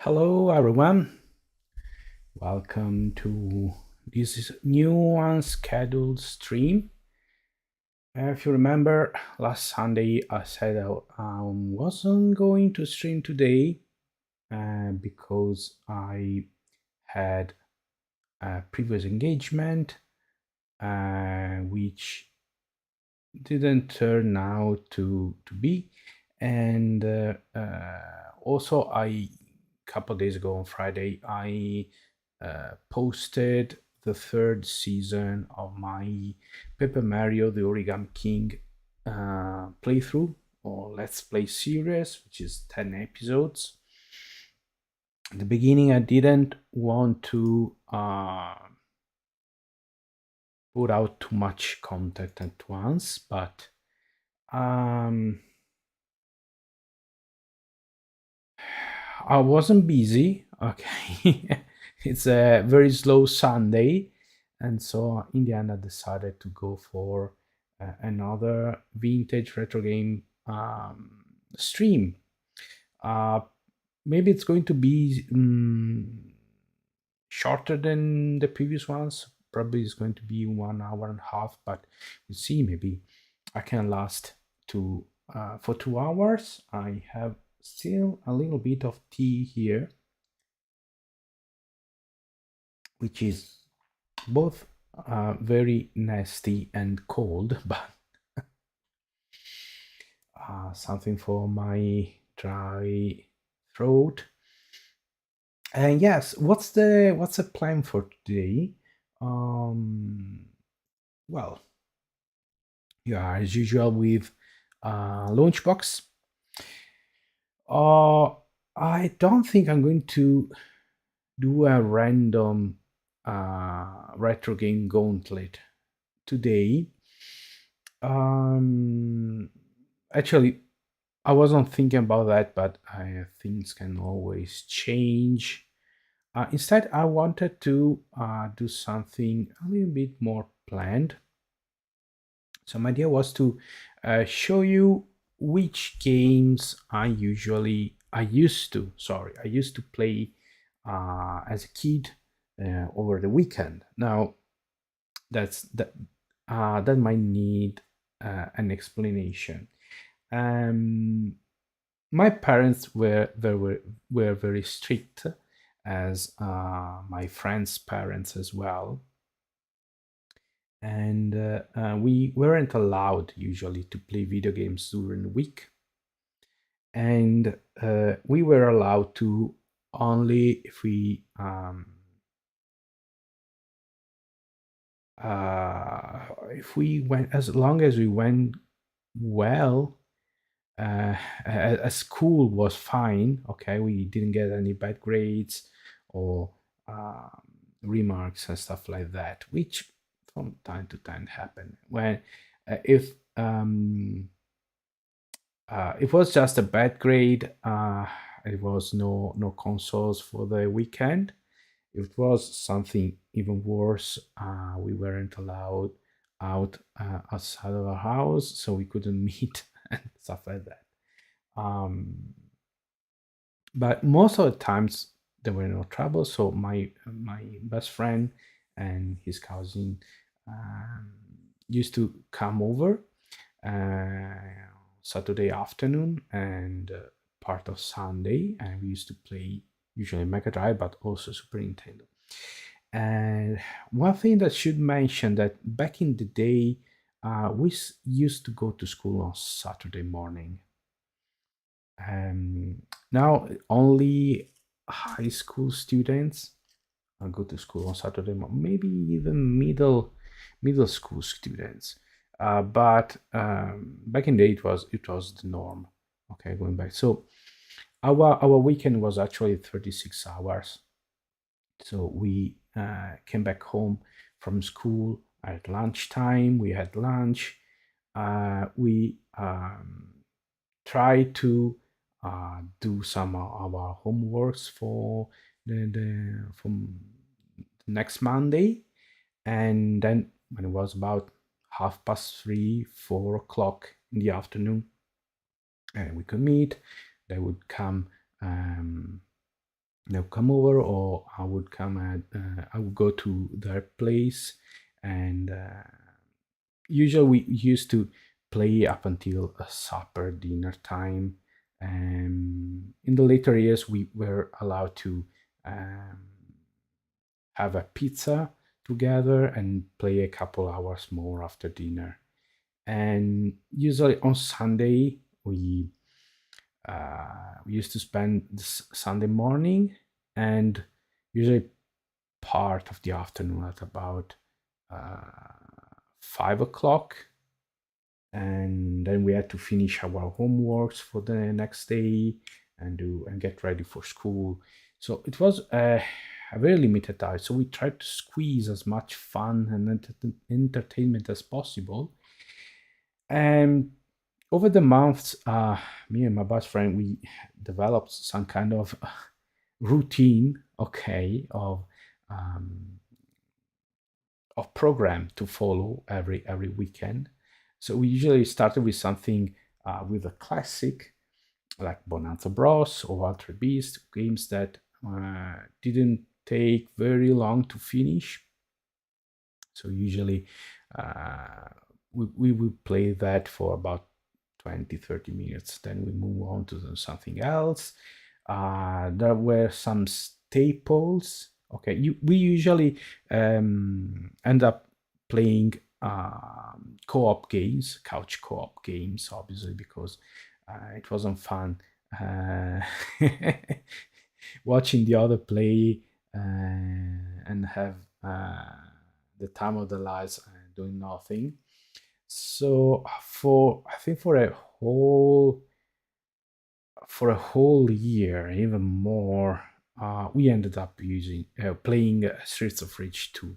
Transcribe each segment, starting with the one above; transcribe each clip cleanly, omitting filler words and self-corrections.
Hello, everyone. Welcome to this new unscheduled stream. If you remember, last Sunday I said I wasn't going to stream today because I had a previous engagement which didn't turn out to be. And also, I couple days ago on Friday, I posted the third season of my Paper Mario: The Origami King playthrough or Let's Play series, which is 10 episodes. At the beginning, I didn't want to put out too much content at once, but um, I wasn't busy. Okay. It's a very slow Sunday. And so in the end, I decided to go for another vintage retro game stream. Uh, Maybe it's going to be shorter than the previous ones. Probably it's going to be 1 hour and a half, but we'll see. Maybe I can last to for 2 hours. I have still a little bit of tea here, which is both very nasty and cold, but something for my dry throat. And yes, what's the plan for today? Um, well, yeah, as usual with Launchbox. Uh, I don't think I'm going to do a random retro game gauntlet today. Um, Actually, I wasn't thinking about that, but things can always change. Instead, I wanted to do something a little bit more planned. So my idea was to show you which games I used to play as a kid over the weekend. Now that that might need an explanation. Um, my parents were very strict, as my friends' parents as well, and we weren't allowed usually to play video games during the week, and we were allowed to only if we went, as long as we went well. A school was fine. Okay, we didn't get any bad grades or um, remarks and stuff like that, which from time to time happen. When if it was just a bad grade, it was no consoles for the weekend. If it was something even worse, we weren't allowed out outside of our house, so we couldn't meet and stuff like that. Um, but most of the times there were no trouble. So my best friend and his cousin um, used to come over Saturday afternoon and part of Sunday, and we used to play usually Mega Drive, but also Super Nintendo. And one thing that should mention that back in the day, used to go to school on Saturday morning. Now only high school students go to school on Saturday, maybe even middle school students. But back in the day, it was the norm. Okay, going back. So our weekend was actually 36 hours. So we came back home from school at lunchtime. We had lunch. We try to do some of our homeworks for the from next Monday, and then when it was about 3:30, 4 o'clock in the afternoon, we could meet. They would come they'll come over, or I would go to their place, and usually we used to play up until supper, dinner time. And in the later years, we were allowed to um, have a pizza together and play a couple hours more after dinner. And usually on Sunday, we used to spend this Sunday morning, and usually part of the afternoon at about uh, 5 o'clock, and then we had to finish our homeworks for the next day and get ready for school. So it was a very limited time. So we tried to squeeze as much fun and entertainment as possible. And over the months, me and my best friend, we developed some kind of routine, okay, um, of program to follow every weekend. So we usually started with something with a classic like Bonanza Bros or Altered Beast, games that didn't take very long to finish. So usually uh, we would play that for about 20-30 minutes. Then we move on to something else. There were some staples. Okay, we usually end up playing co-op games, couch co-op games, obviously, because it wasn't fun uh, watching the other play and have the time of their lives doing nothing. So I think for a whole year, even more, we ended up using playing Streets of Rage 2.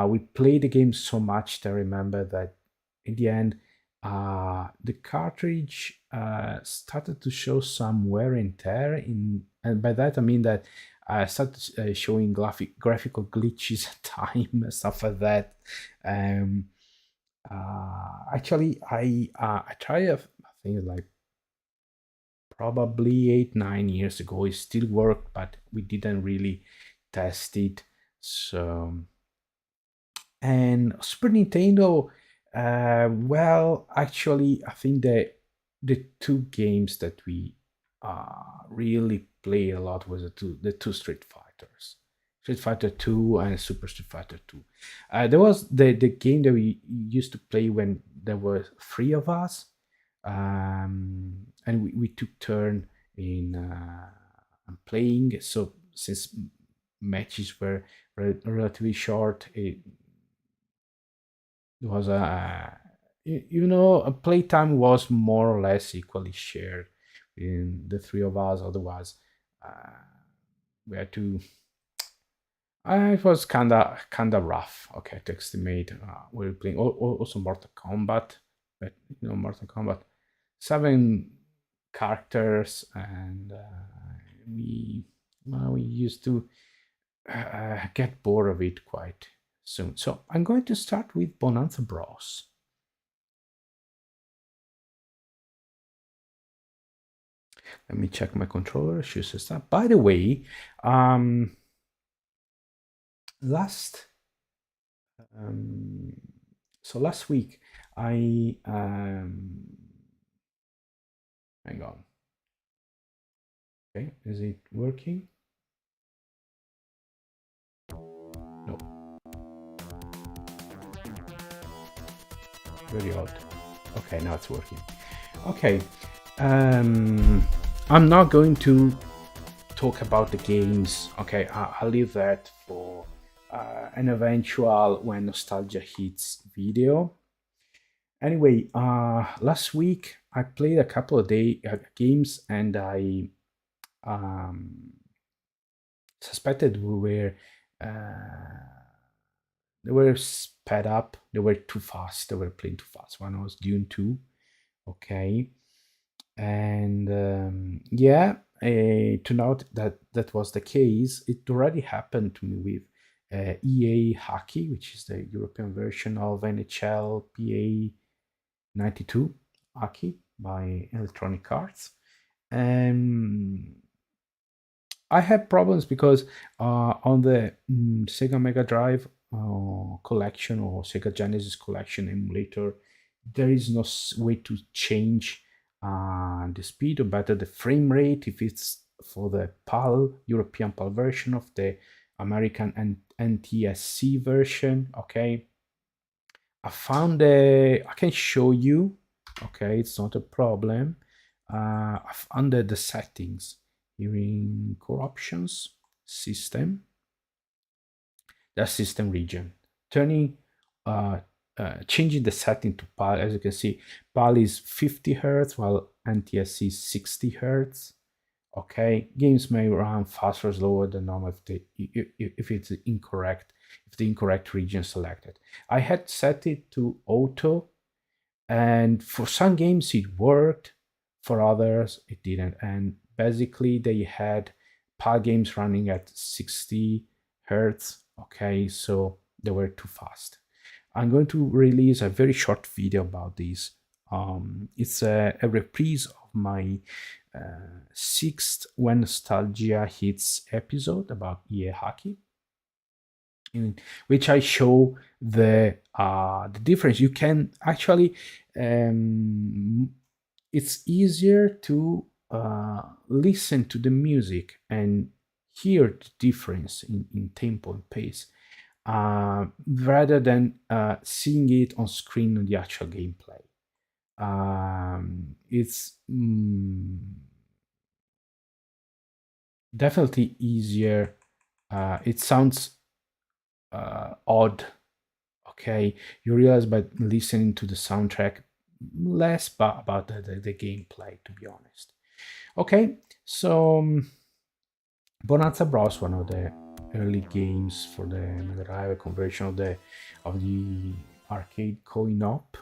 We played the game so much that I remember that in the end, the cartridge started to show some wear and tear and by that I mean that I started showing graphical glitches at time and stuff like that. Um, Actually, I tried I think like probably 8-9 years ago. It still worked, but we didn't really test it. So and Super Nintendo, well, actually, I think the two games that we really played a lot was the two Street Fighters, Street Fighter Two and Super Street Fighter Two. There was the game that we used to play when there were three of us, and we took turn in playing. So since matches were relatively short, it was a playtime was more or less equally shared in the three of us. Otherwise, uh, we had to. It was kinda rough. Okay, to estimate. We were playing also Mortal Kombat, but Mortal Kombat 7 characters, and we used to get bored of it quite soon. So I'm going to start with Bonanza Bros. Let me check my controller. Choose a start. By the way, um, last um, so last week I hang on. Okay, is it working? No, very odd. Okay, now it's working. Okay, um, I'm not going to talk about the games. Okay, I'll leave that for an eventual when nostalgia hits video. Anyway, last week I played a couple of games, and I um, suspected they were sped up. They were too fast. They were playing too fast. One was Dune 2. Okay, and yeah, to note that that was the case. It already happened to me with EA Hockey, which is the European version of NHL PA 92 Hockey by Electronic Arts. Um, I had problems because on the Sega Mega Drive collection or Sega Genesis collection emulator, there is no way to change the speed or better the frame rate if it's for the PAL, European PAL version of the American NTSC version. Okay, I found I can show you. Okay, it's not a problem. Under the settings here in corruptions system, the system region, turning uh, changing the setting to PAL. As you can see, PAL is 50 hertz while NTSC is 60 hertz. Okay, games may run faster or slower than normal if it's incorrect, if the incorrect region selected. I had set it to auto, and for some games it worked, for others it didn't. And basically they had PAL games running at 60 hertz. Okay, so they were too fast. I'm going to release a very short video about this. It's a reprise of my sixth When Nostalgia Hits episode about EA Hockey, in which I show the difference. You can actually it's easier to listen to the music and hear the difference in tempo and pace rather than seeing it on screen on the actual gameplay. It's definitely easier. It sounds odd. Okay, you realize by listening to the soundtrack less about the gameplay, to be honest. Okay, so Bonanza Bros, one of the early games for the Mega Drive, a conversion of the arcade coin-op.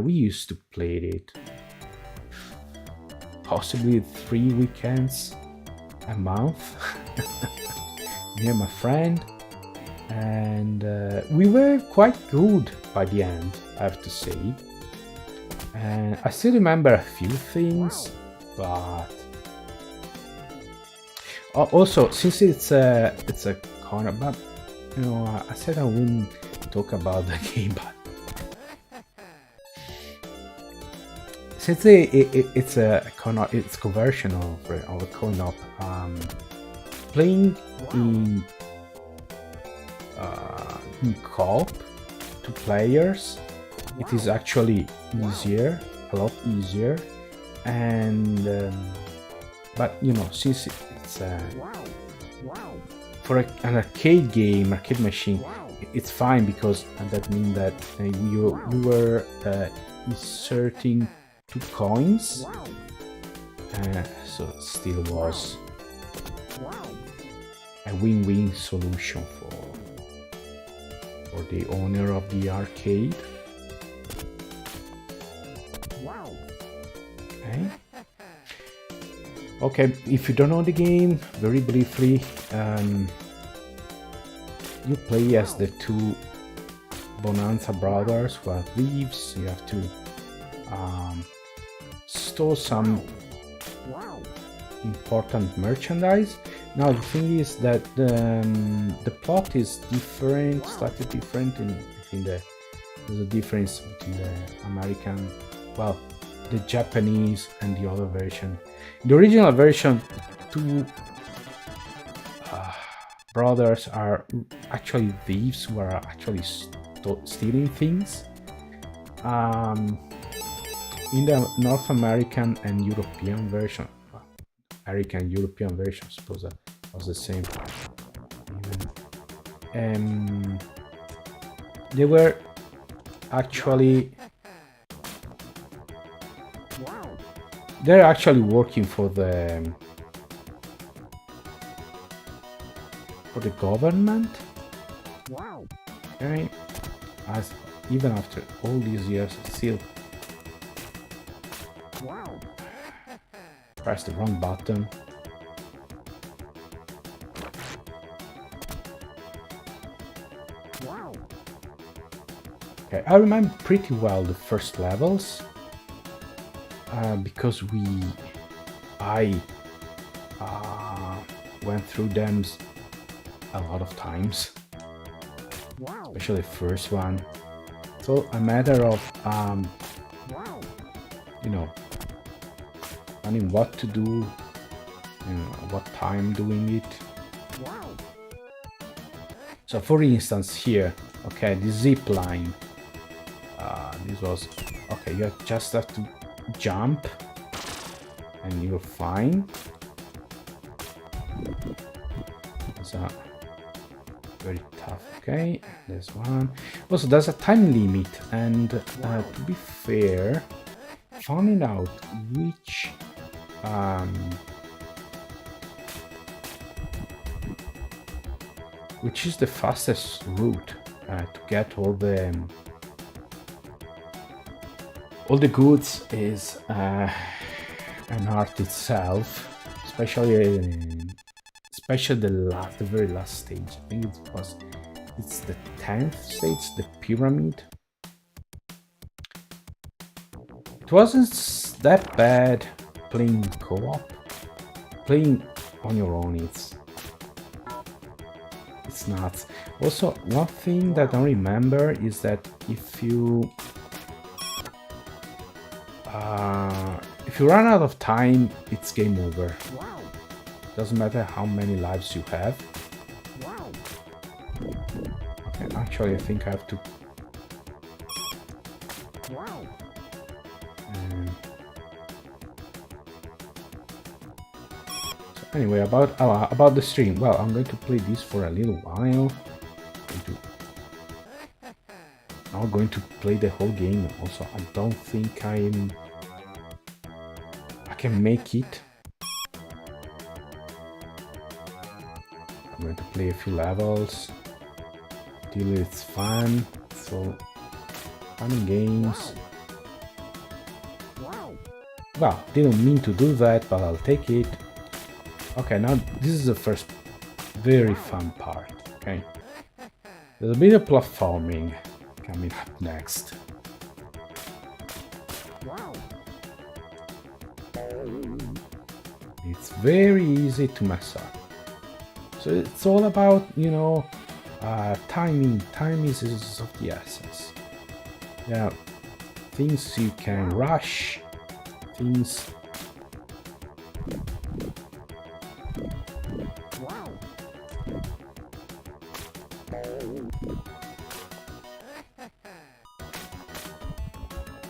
We used to play it possibly 3 weekends a month, me and my friend, and we were quite good by the end, I have to say. And I still remember a few things, but also since it's a corner, but I said I wouldn't talk about the game, but since it's a it's conversion of a coin-op, playing in co-op, 2 players, it is actually easier, a lot easier, and but since it's for an arcade game, arcade machine, it's fine because that means that you were inserting 2 coins, so it still was a win-win solution for the owner of the arcade. Okay, if you don't know the game, very briefly, you play as the 2 Bonanza brothers who are thieves. You have to store some important merchandise. Now the thing is that the plot is different, slightly different there's a difference between the American, the Japanese and the other version. The original version, 2 brothers are actually thieves who are actually stealing things. In the North American and European version, American and European version, I suppose that was the same. They were actually they're actually working for the government. Okay, as even after all these years, still press the wrong button. Okay, I remember pretty well the first levels because I went through them a lot of times, especially the first one. So a matter of you know, planning what to do, you know, what time doing it. So for instance here, okay, the zip line, this was, okay, you just have to jump and you're fine. So very tough. Okay, there's one. Also, there's a time limit, and to be fair, finding out which is the fastest route to get all the goods is an art itself, especially the very last stage. I think it's the 10th stage, the pyramid. It wasn't that bad playing co-op. Playing on your own, it's nuts. Also, one thing that I remember is that if you run out of time, it's game over. Doesn't matter how many lives you have. Okay, actually, I think I have to. So anyway, about the stream. Well, I'm going to play this for a little while. I'm not going to play the whole game. Also, I don't think I can make it. I'm going to play a few levels till it's fun. So, fun games. Well, didn't mean to do that, but I'll take it. Okay, now this is the first very fun part. Okay, there's a bit of platforming coming up next. It's very easy to mess up. So it's all about, you know, timing. Time is of the essence. Yeah, things you can rush, things.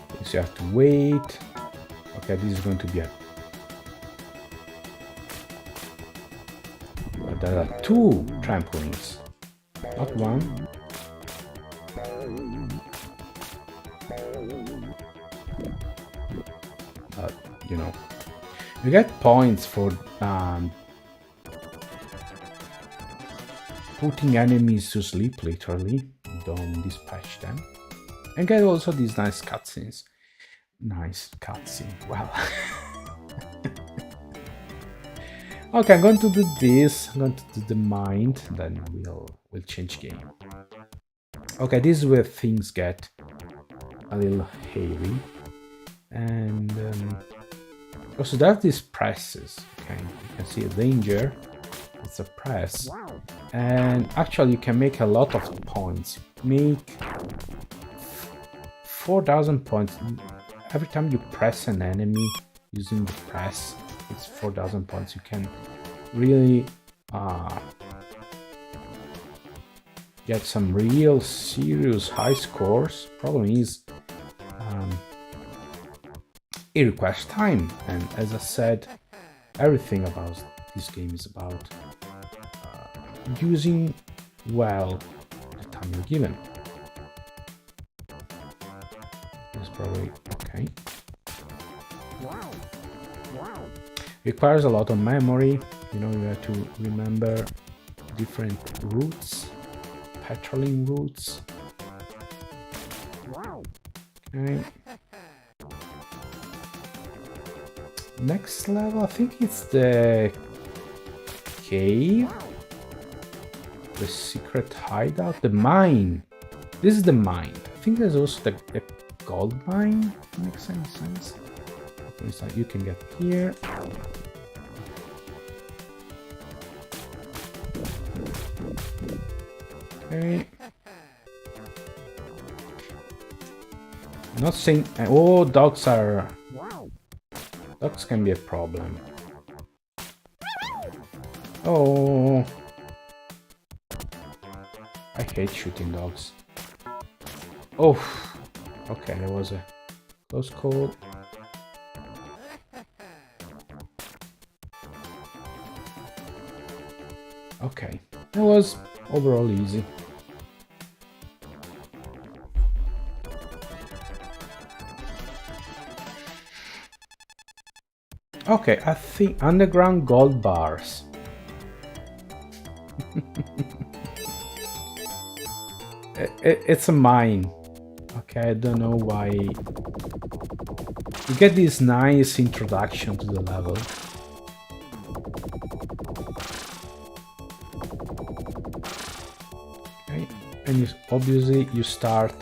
Things you have to wait. Okay, this is going to be a. There are two trampolines, not one. But, you know, you get points for putting enemies to sleep, literally. Don't dispatch them. And get also these nice cutscenes. Nice cutscene, well. Okay, I'm going to do this. I'm going to do the mind, then we'll change game. Okay, this is where things get a little hairy, and also there are these presses. Okay, you can see a danger. It's a press, and actually you can make a lot of points. Make 4,000 points every time you press an enemy using the press. It's 4,000 points. You can really get some real serious high scores. Problem is it requires time, and as I said, everything about this game is about using well the time you're given. It's probably okay. Requires a lot of memory. You know, you have to remember different routes, patrolling routes. Okay. Next level, I think it's the cave, the secret hideout, the mine. This is the mine. I think there's also the gold mine. Makes any sense? You can get here. Okay. Not saying. Oh, dogs can be a problem. Oh, I hate shooting dogs. Oh, okay, there was a close call. Okay, it was overall easy. Okay, I think underground gold bars. It's a mine. Okay, I don't know why. You get this nice introduction to the level. Okay, and obviously you start.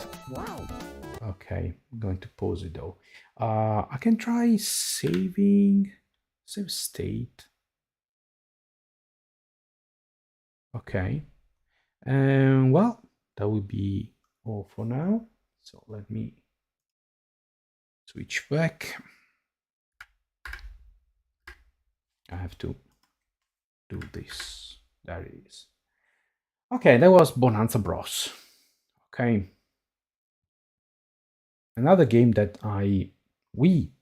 Okay, I'm going to pause it though. I can try save state. Okay, and well, that will be all for now. So let me switch back. I have to do this. There it is. Okay, that was Bonanza Bros. Okay. Another game that we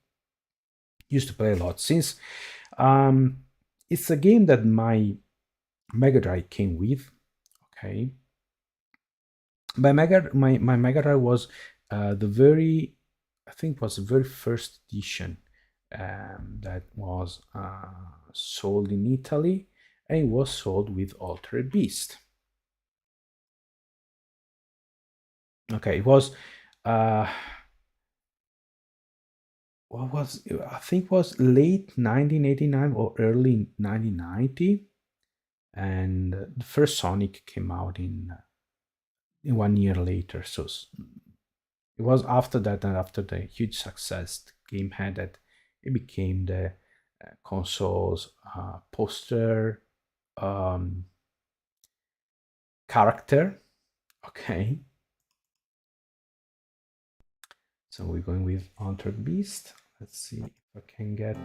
used to play a lot since it's a game that my Mega Drive came with. Okay. My Mega Drive was I think was the very first edition that was sold in Italy, and it was sold with Altered Beast. Okay, it was what was I think it was late 1989 or early 1990, and the first Sonic came out in 1 year later. So it was after that, and after the huge success the game had, that it became the console's poster character. Okay. So we're going with Altered Beast. Let's see if I can get.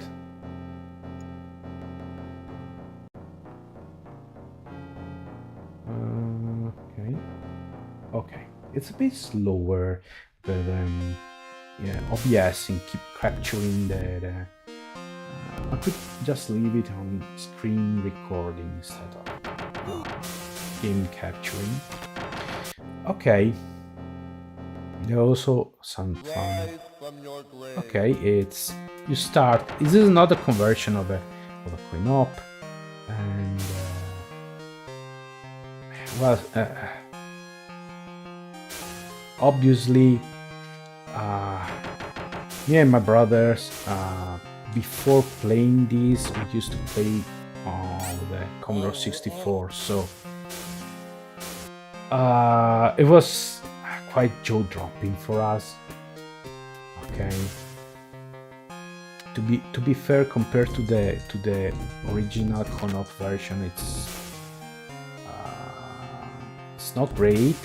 Okay. Okay. It's a bit slower, but yeah, OBS and keep capturing the I could just leave it on screen recording instead of game capturing. Okay. There are also some fun. Okay, it's you start. This is not a conversion of a coin op, and well, obviously, me and my brothers, before playing this, we used to play on the Commodore 64, so it was quite jaw-dropping for us. Okay. To be fair, compared to the original Con-Op version, it's not great.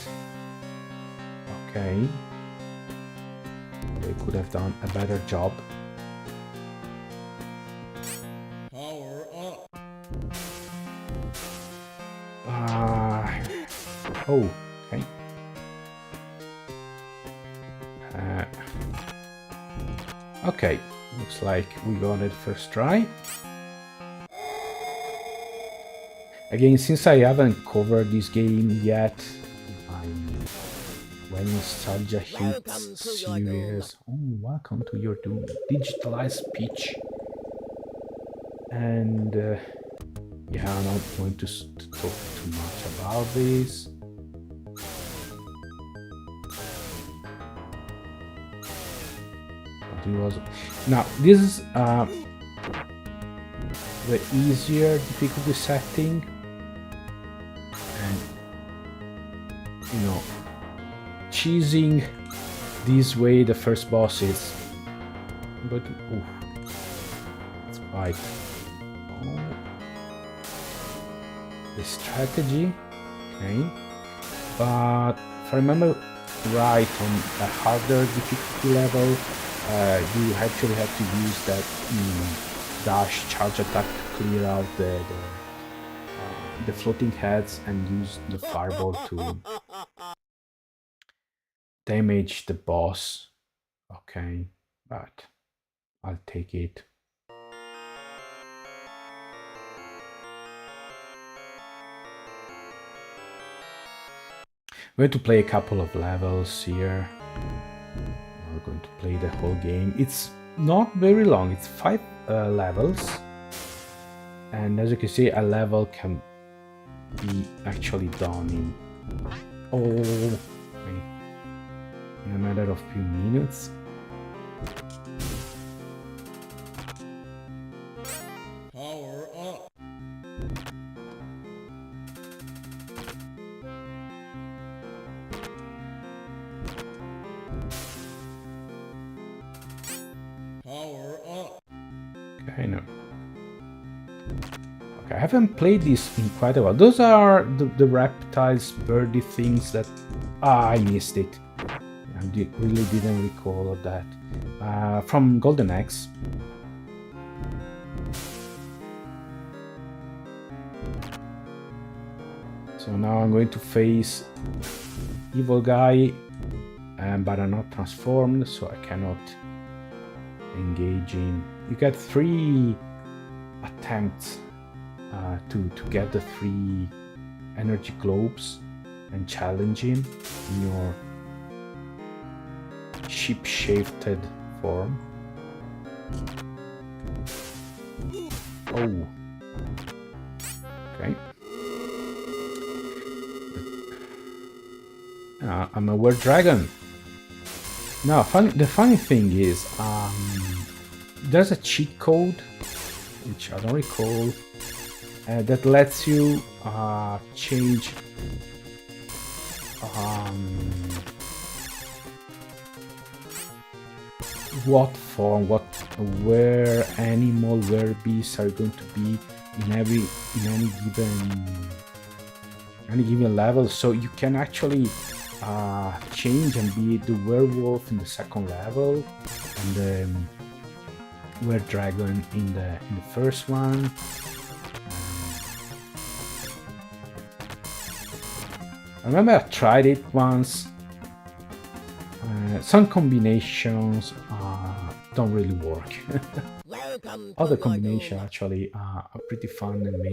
Okay. They could have done a better job. Power up. Oh, okay. Okay, looks like we got it first try. Again, since I haven't covered this game yet, when nostalgia hits series. Oh, welcome to your doom. Digitalized speech. And yeah, I'm not going to talk too much about this. Now, this is the easier difficulty setting, and you know, cheesing this way the first boss is, but it's quite the strategy. Okay, but if I remember right, on a harder difficulty level, you actually have to use that dash charge attack to clear out the floating heads and use the fireball to damage the boss. Okay, but I'll take it. We're going to play a couple of levels here. We're going to play the whole game. It's not very long, it's 5 levels. And as you can see, a level can be actually done in in a matter of few minutes. Power up. Power up. Okay, no. Okay, I haven't played this in quite a while. Those are the reptiles, birdie things that I missed it. I really didn't recall of that. From Golden Axe. So now I'm going to face evil guy, but I'm not transformed, so I cannot engage him. You get 3 attempts to get the 3 energy globes and challenge him in your ship-shaped form. Oh. Okay. I'm a were dragon. Now, the funny thing is, there's a cheat code, which I don't recall, that lets you change what form, where animal, where beasts are going to be in any given level. So you can actually change and be the werewolf in the second level and the were dragon in the first one. I remember I tried it once. Some combinations don't really work. Other combinations actually are pretty fun and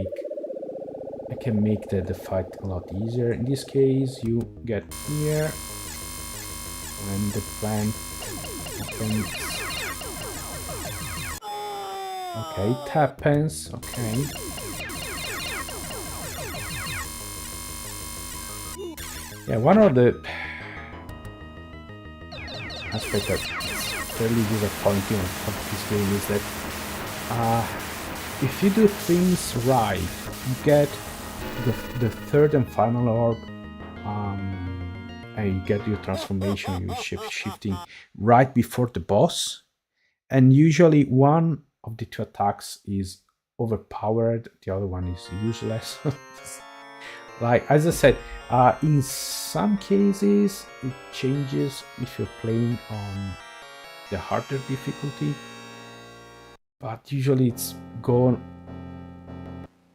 can make the fight a lot easier. In this case, you get here and the plank opens. Okay, it happens. Okay. Yeah, one of the aspects that's fairly disappointing of this game is that if you do things right, you get the third and final orb, and you get your transformation, your shifting right before the boss, and usually one of the 2 attacks is overpowered, the other one is useless. Like, as I said, in some cases it changes if you're playing on the harder difficulty, but usually it's go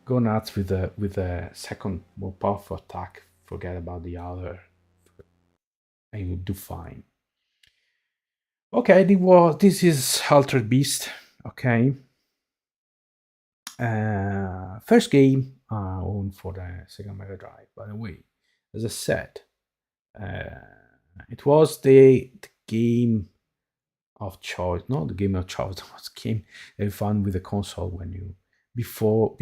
nuts with the second more powerful attack. Forget about the other, and you do fine. Okay, this is Altered Beast. Okay, first game owned for the Sega Mega Drive. By the way, as I said, it was the game of choice. Not the game of choice. It was game that you found with the console when you before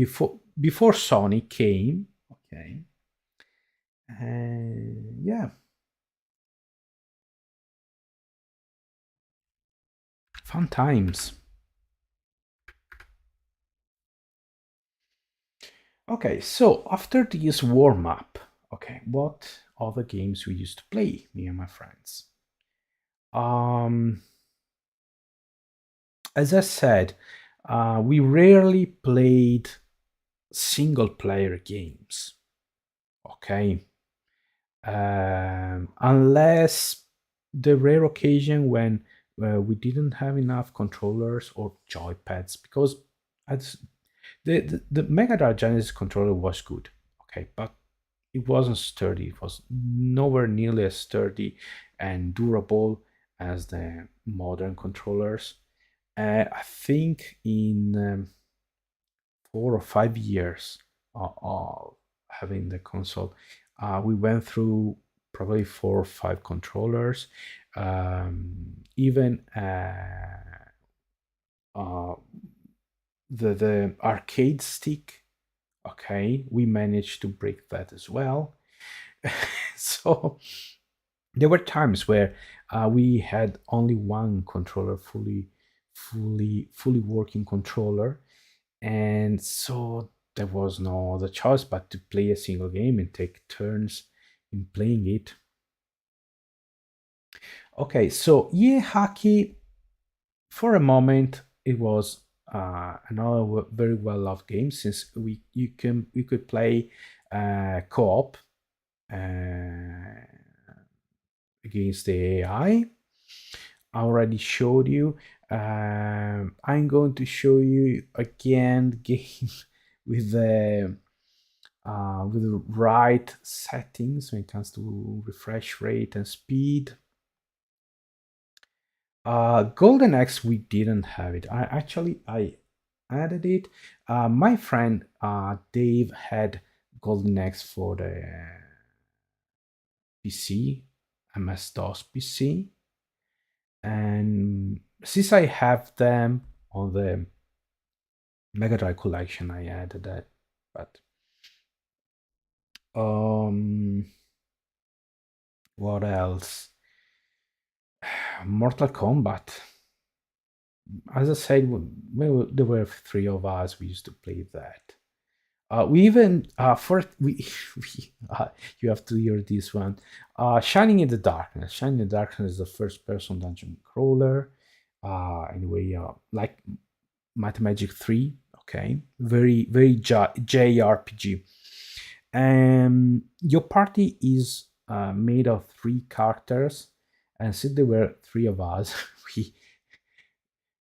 Sony came. Okay, yeah, fun times. Okay, so after this warm up, okay, what other games we used to play, me and my friends? As I said, we rarely played single player games. Okay, unless the rare occasion when we didn't have enough controllers or joypads, because as the Mega Drive Genesis controller was good, okay, but it wasn't sturdy. It was nowhere nearly as sturdy and durable as the modern controllers. I think in 4 or 5 years of having the console, we went through probably 4 or 5 controllers. Even uh, the arcade stick, okay, we managed to break that as well. So there were times where we had only one controller, fully working controller, and so there was no other choice but to play a single game and take turns in playing it. Okay, so yeah, hockey, for a moment it was another very well loved game, since we could play co-op uh, against the AI. I already showed you. I'm going to show you again the game with the right settings when it comes to refresh rate and speed. Golden Axe, we didn't have it. I added it. My friend Dave had Golden Axe for the PC, MS DOS PC, and since I have them on the Mega Drive collection, I added that. But um, what else? Mortal Kombat. As I said, there were three of us. We used to play that. We even first we you have to hear this one. Shining in the Darkness. Shining in the Darkness is the first-person dungeon crawler. Anyway, like Might and Magic 3. Okay, very JRPG. Your party is made of three characters, and since there were three of us, we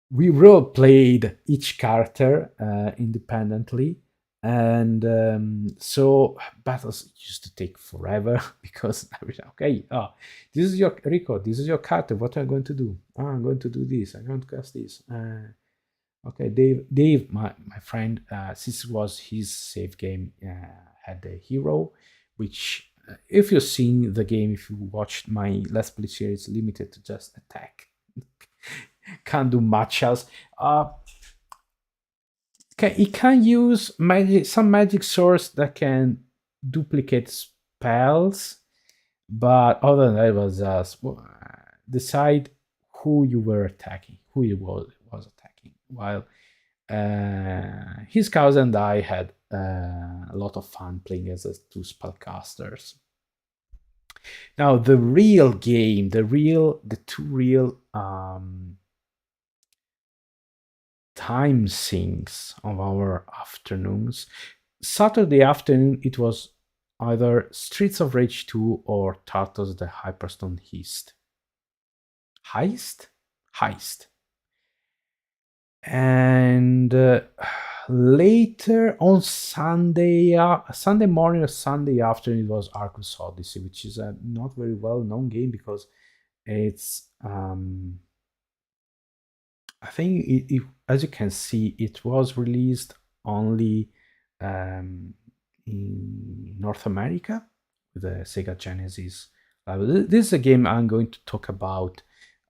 we role played each character independently, and so battles used to take forever because I was okay. Oh, this is your Rico. This is your character. What are you going to do? Oh, I'm going to do this. I'm going to cast this. Okay, Dave, my friend, since it was his save game, had the hero, which if you've seen the game, if you watched my Let's Play series, limited to just attack. Can't do much else. It can use some magic source that can duplicate spells, but other than that, it was just decide who you were attacking, who you was attacking. While his cousin and I had a lot of fun playing as two spellcasters. Now, the real game, the two real time sinks of our afternoons. Saturday afternoon, it was either Streets of Rage 2 or Turtles the Hyperstone Heist. Heist? Heist. And later on Sunday morning or Sunday afternoon, it was Arcus Odyssey, which is a not very well known game because it's I think as you can see, it was released only in North America with the Sega Genesis. This is a game I'm going to talk about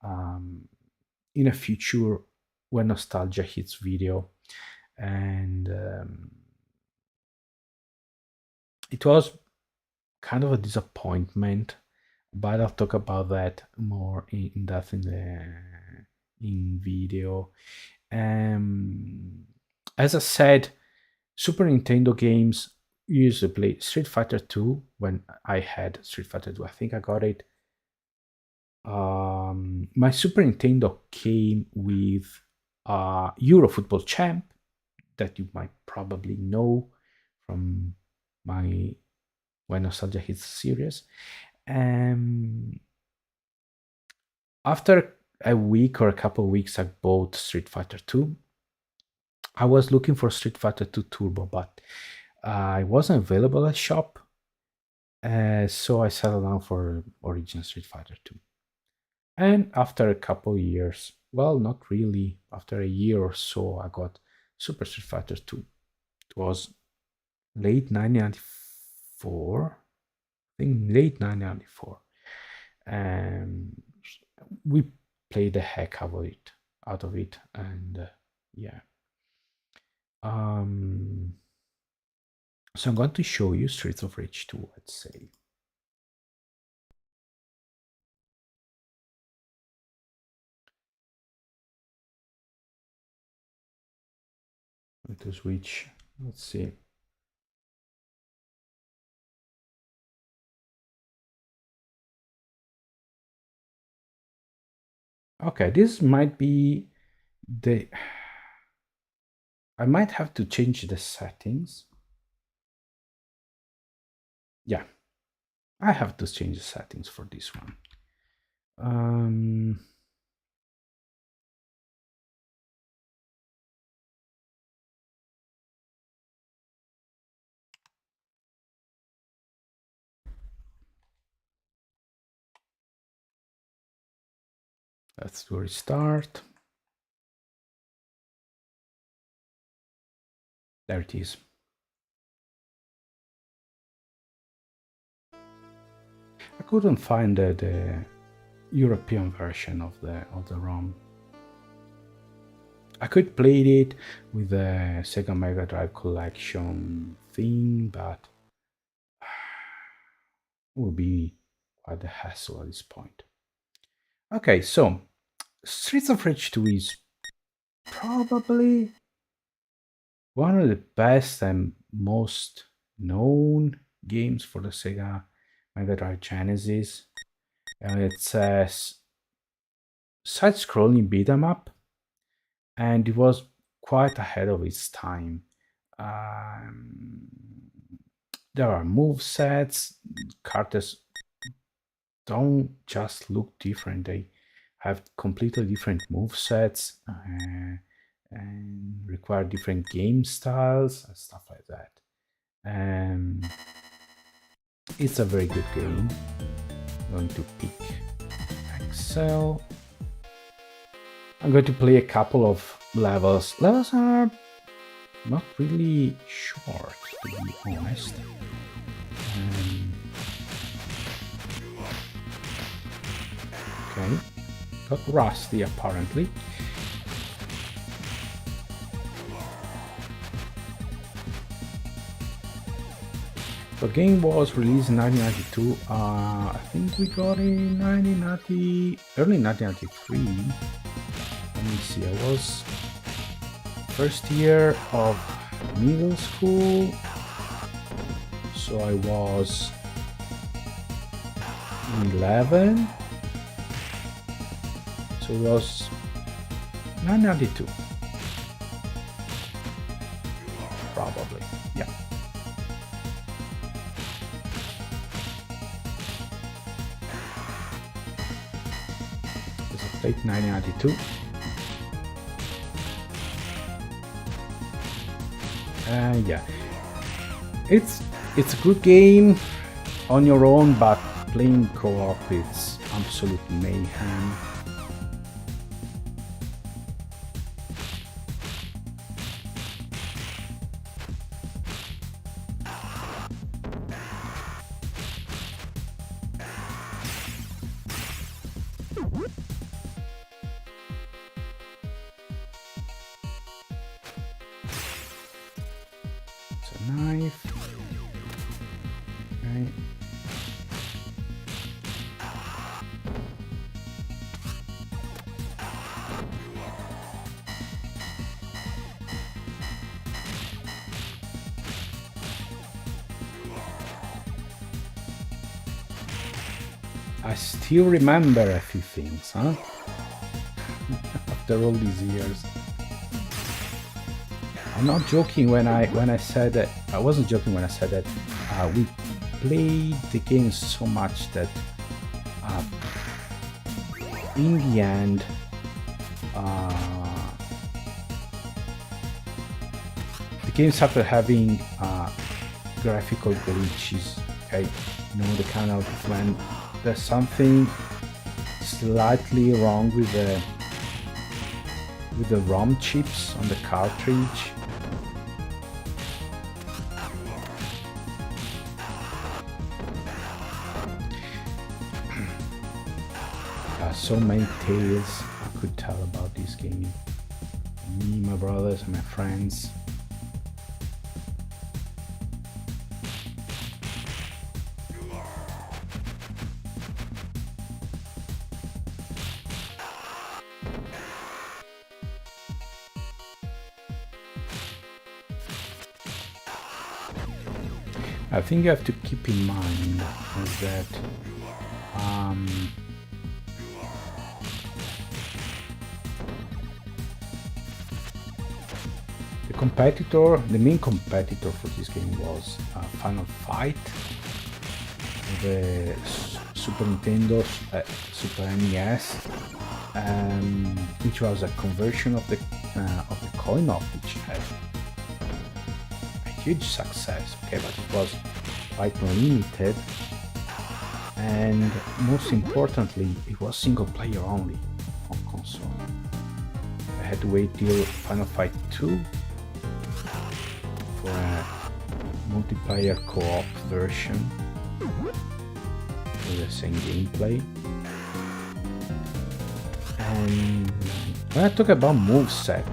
in a future when nostalgia hits video, and it was kind of a disappointment, but I'll talk about that more in depth in video. As I said, Super Nintendo games used to play Street Fighter 2 when I had Street Fighter 2. I think I got it. My Super Nintendo came with Euro Football Champ that you might probably know from my When Nostalgia Hits series. Um, After a week or a couple of weeks, I bought Street Fighter 2. I was looking for Street Fighter 2 Turbo, but it wasn't available at shop. So I settled down for original Street Fighter 2. And after a couple of years, well, not really, after a year or so, I got Super Street Fighter 2. It was late 1994, I think late 1994. And we played the heck out of it, and yeah. So I'm going to show you Streets of Rage 2, let's say. Going to switch, let's see. Okay, this might be the... I might have to change the settings. Yeah, I have to change the settings for this one. Let's do a restart. There it is. I couldn't find the European version of the ROM. I could play it with the Sega Mega Drive collection thing, but it would be quite a hassle at this point. Okay, so Streets of Rage 2 is probably one of the best and most known games for the Sega Mega Drive Genesis. It's a side-scrolling beat 'em up, and it was quite ahead of its time. There are move sets. Characters don't just look different; they have completely different move sets and require different game styles and stuff like that. It's a very good game. I'm going to pick Excel. I'm going to play a couple of levels. Levels are not really short, to be honest. Okay, got rusty apparently. The game was released in 1992. I think we got it in early 1993. Let me see. I was first year of middle school, so I was 11. So it was 1992, probably. Yeah. Late 1992. Yeah, it's a good game on your own, but playing co-op it's absolute mayhem. Knife. Okay. I still remember a few things, huh? After all these years. I'm not joking when I said that. I wasn't joking when I said that we played the game so much that in the end the game started having graphical glitches. Okay, you know, the kind of when there's something slightly wrong with the ROM chips on the cartridge. So many tales I could tell about this game. Me, my brothers, and my friends. I think you have to keep in mind is that the main competitor for this game was Final Fight, the Super Nintendo, Super NES, which was a conversion of the coin-op, which had a huge success. Okay, but it was quite limited, and most importantly, it was single player only on console. I had to wait till Final Fight 2 for a multiplayer co-op version with the same gameplay. And when I talk about moveset,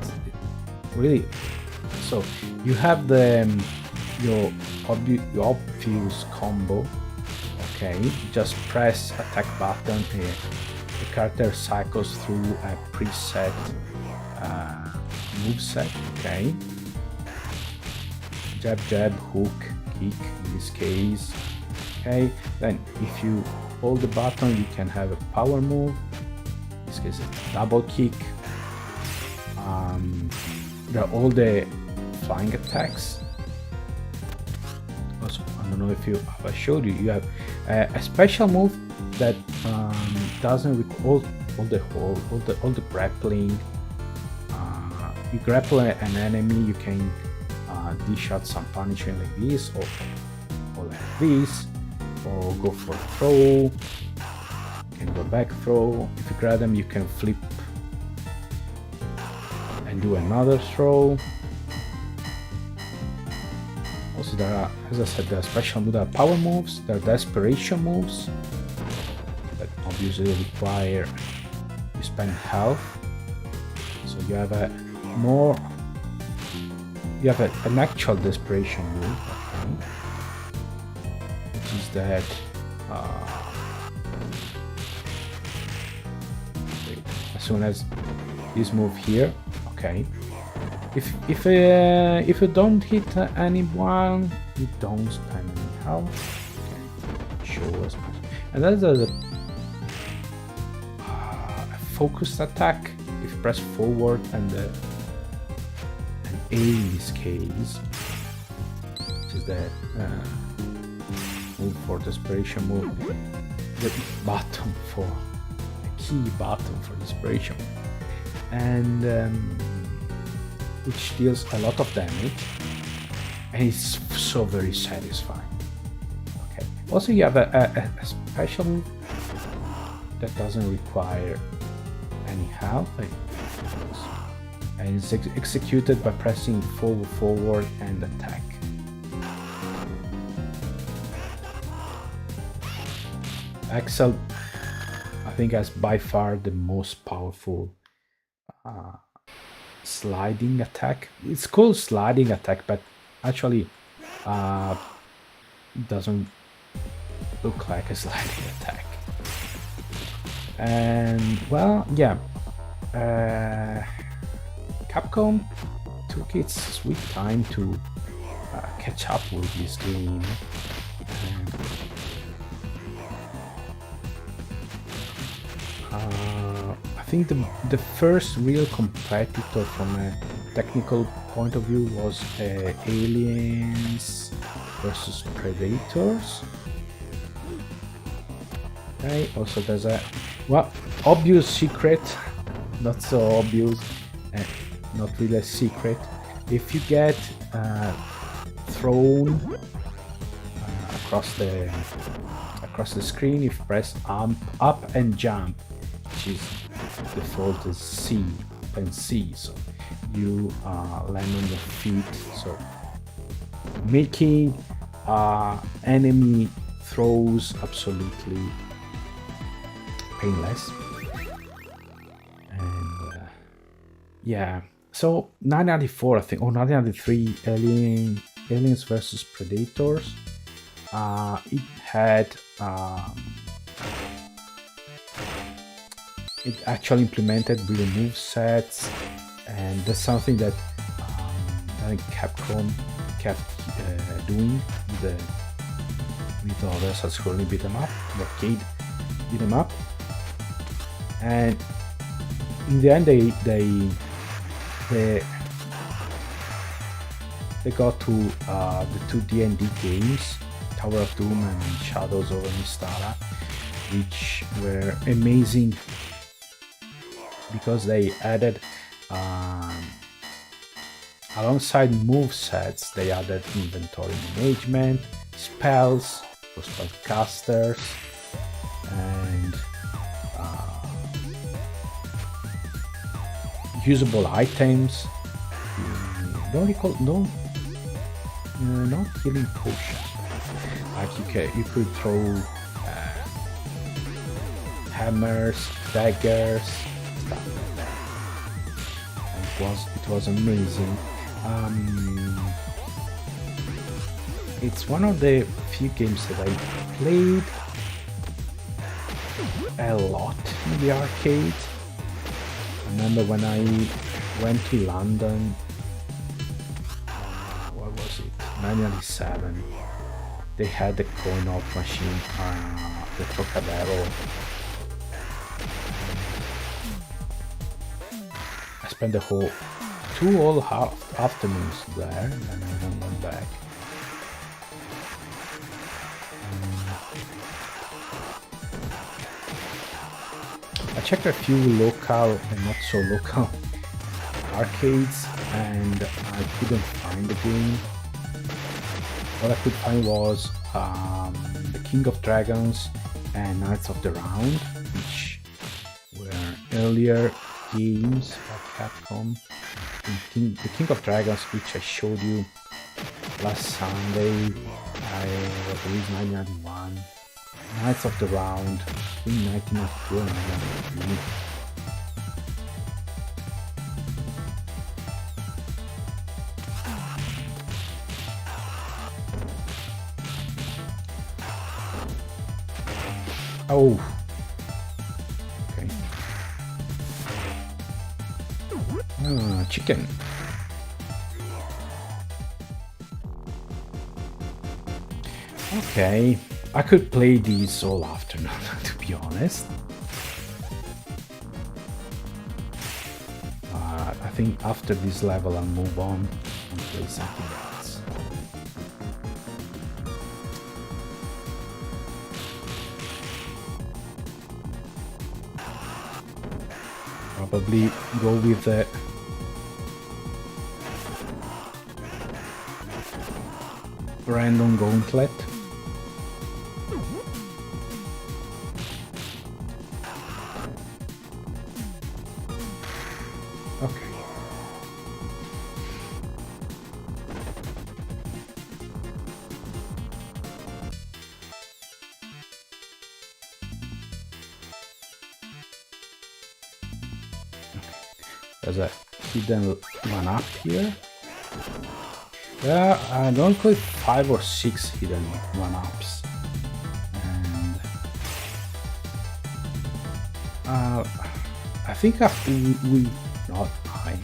really, so you have your obvious combo. Okay, just press attack button. The character cycles through a preset moveset. Okay. Jab, jab, hook, kick in this case. Okay, then if you hold the button, you can have a power move. In this case, it's double kick. There are all the flying attacks. Also, I don't know if I showed you. You have a special move that doesn't require all the grappling. You grapple an enemy, you can dish out some punishment like this, or like this, or go for a throw. You can go back throw. If you grab them, you can flip and do another throw. Also, there are, as I said, there are special moves, there are power moves, there are desperation moves that obviously require you spend health. So you have an actual desperation move, okay, which is that as soon as this move here, okay, if you don't hit anyone, you don't spend any health. Okay, show as much, and that's a focused attack. If you press forward and A in this case, which is the move for desperation move, the button for a key button for desperation, and which deals a lot of damage, and it's so very satisfying. Okay. Also, you have a special move that doesn't require any health, and it's executed by pressing forward and attack. Axel, I think, has by far the most powerful sliding attack. It's called sliding attack, but actually it doesn't look like a sliding attack. And well, yeah, Capcom took its sweet time to catch up with this game. I think the first real competitor from a technical point of view was Aliens versus Predators. Okay, also there's a, well, obvious secret, not so obvious, and not really a secret. If you get thrown across the screen, if you press up and jump, which is default is C and C, so you land on your feet, so making enemy throws absolutely painless. And yeah, so 1994 I think, or 1993, Aliens versus Predators. It had it actually implemented real move sets, and that's something that I think Capcom kept doing with others as scrolling beat 'em up, arcade beat 'em up, and in the end they got to the two D&D games, Tower of Doom and Shadows over Mistara, which were amazing because they added alongside move sets, they added inventory management, spells for spellcasters, and usable items. Don't recall, not healing potion. Like you could throw hammers, daggers, stuff like that. And it was amazing. It's one of the few games that I played a lot in the arcade. I remember when I went to London, what was it, 1997, they had the coin-op machine, the Trocadero. I spent the whole two whole afternoons there, and then I went back. I checked a few local and not so local arcades, and I couldn't find the game. What I could find was the King of Dragons and Knights of the Round, which were earlier games of Capcom. The King of Dragons, which I showed you last Sunday, I was released 1991. Knights of the Round in 1992 and 1993. Oh, okay. Chicken. Okay, I could play these all afternoon, to be honest. I think after this level I'll move on and play something else. Probably go with the random gauntlet. Okay. There's a hidden one up here. There are don't quite 5 or 6 hidden one-ups, and I think we not I,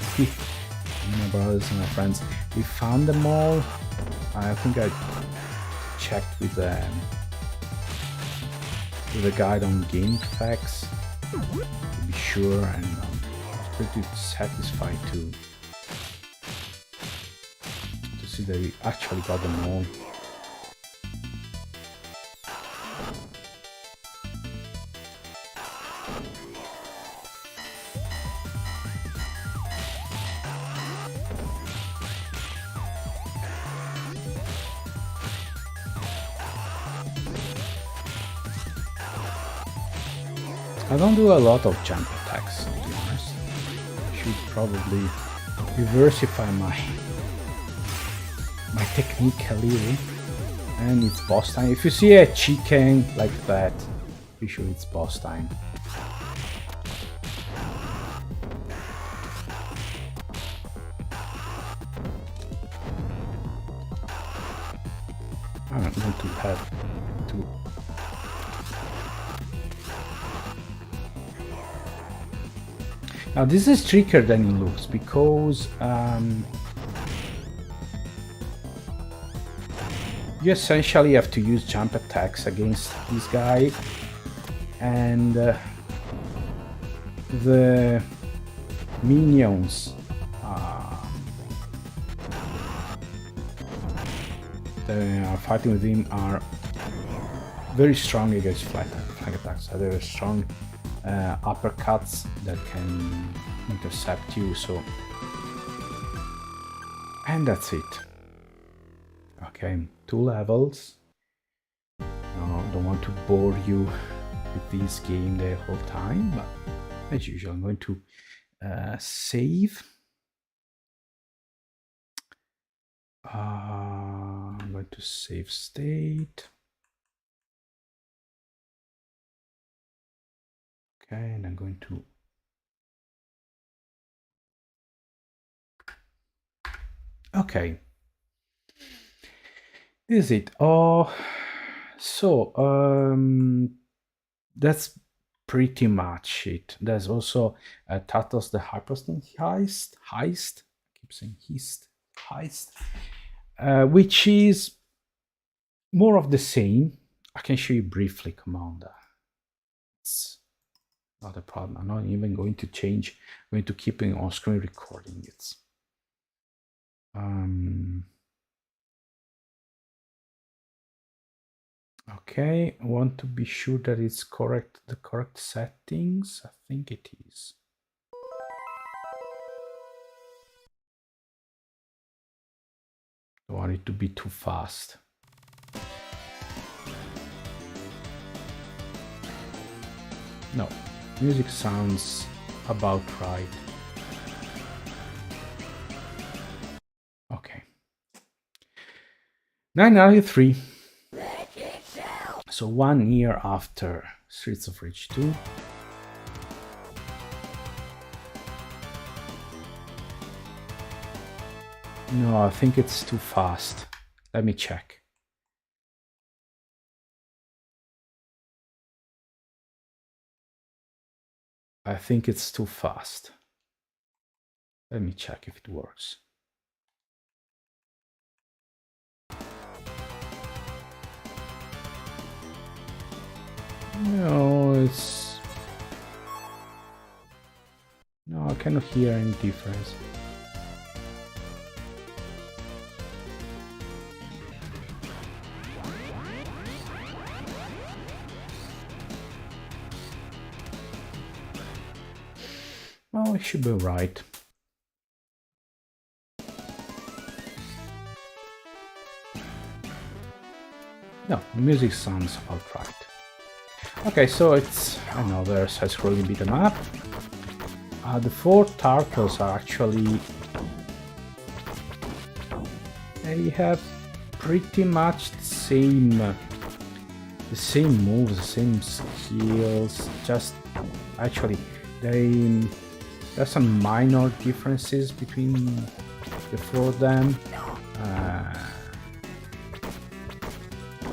my brothers and my friends, we found them all. I think I checked with the guide on Game Facts to be sure, and I was pretty satisfied to see that we actually got them all. I don't do a lot of jump attacks, to be honest. I should probably diversify my technique a little. And it's boss time. If you see a chicken like that, be sure it's boss time. I don't want to have to. Now this is trickier than it looks because you essentially have to use jump attacks against this guy, and the minions that are fighting with him are very strong against flank attacks. So there are strong uppercuts that can intercept you. So, and that's it. Okay, 2 levels. No, don't want to bore you with this game the whole time, but as usual, I'm going to save. I'm going to save state. Okay, and I'm going to okay. This is it. Oh, so that's pretty much it. There's also Tatos the Hyperstone heist. I keep saying heist, which is more of the same. I can show you briefly, Commander. It's not a problem. I'm not even going to change. I'm going to keep it on screen recording it. Okay, I want to be sure that it's correct, the correct settings. I think it is. Don't want it to be too fast. No, music sounds about right. Okay. 993. So 1 year after Streets of Rage 2. No, I think it's too fast. Let me check. I think it's too fast. Let me check if it works. No, it's... No, I cannot hear any difference. Oh, it should be right. No, the music sounds about right. Okay, so it's another side-scrolling beat 'em up. The 4 turtles are actually... They have pretty much the same moves, the same skills. Just actually, there's some minor differences between the 4 of them.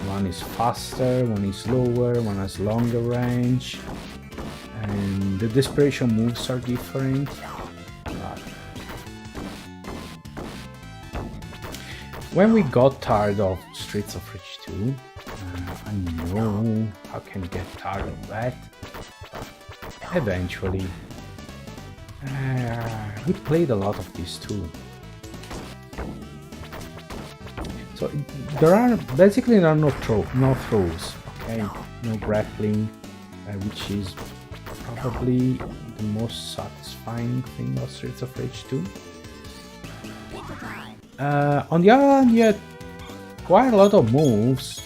One is faster, one is slower, one has longer range, and the desperation moves are different. When we got tired of Streets of Rage 2, I know how can you get tired of that, but eventually we played a lot of these too. So there are basically no throws, okay, no grappling, which is probably the most satisfying thing of Streets of Rage 2. On the other hand, you had quite a lot of moves.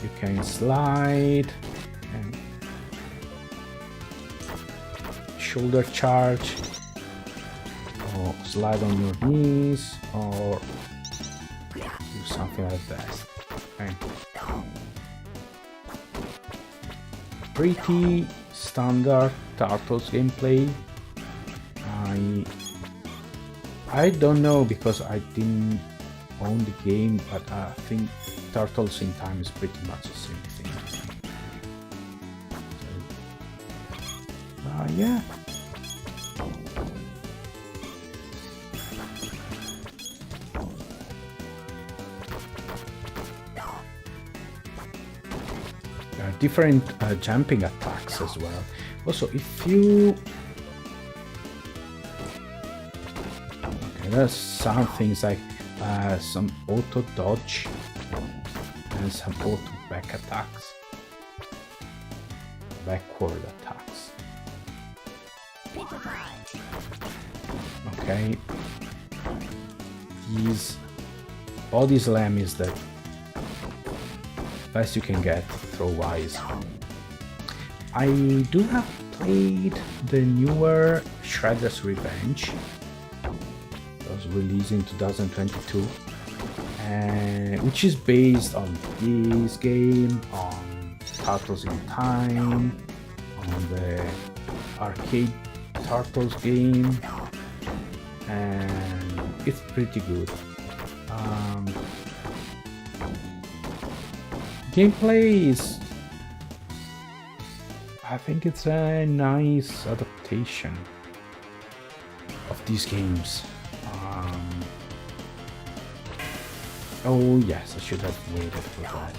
You can slide and shoulder charge, or slide on your knees, or do something like that. Okay. Pretty standard Turtles gameplay. I don't know because I didn't own the game, but I think Turtles in Time is pretty much the same thing. So, yeah. Different jumping attacks as well. Also, if you there's some things like some auto dodge and some auto back attacks, backward attacks. Okay, these body slam is the best you can get throw-wise. I do have played the newer Shredder's Revenge. It was released in 2022, which is based on this game, on Turtles in Time, on the arcade Turtles game, and it's pretty good. Gameplay is, I think it's a nice adaptation of these games. Oh yes, I should have waited for that.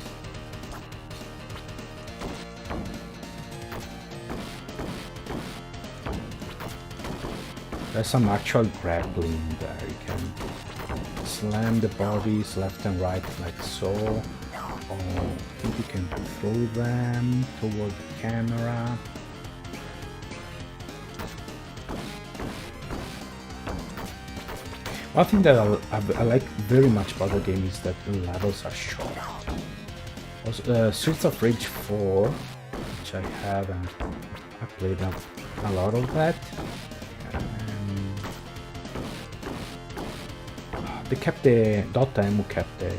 There's some actual grappling there. You can slam the bodies left and right like so. Or I think you can throw them toward the camera. One thing that I like very much about the game is that the levels are short. Also, Streets of Rage 4, which I have, and I played a lot of that. They kept the Dotemu kept the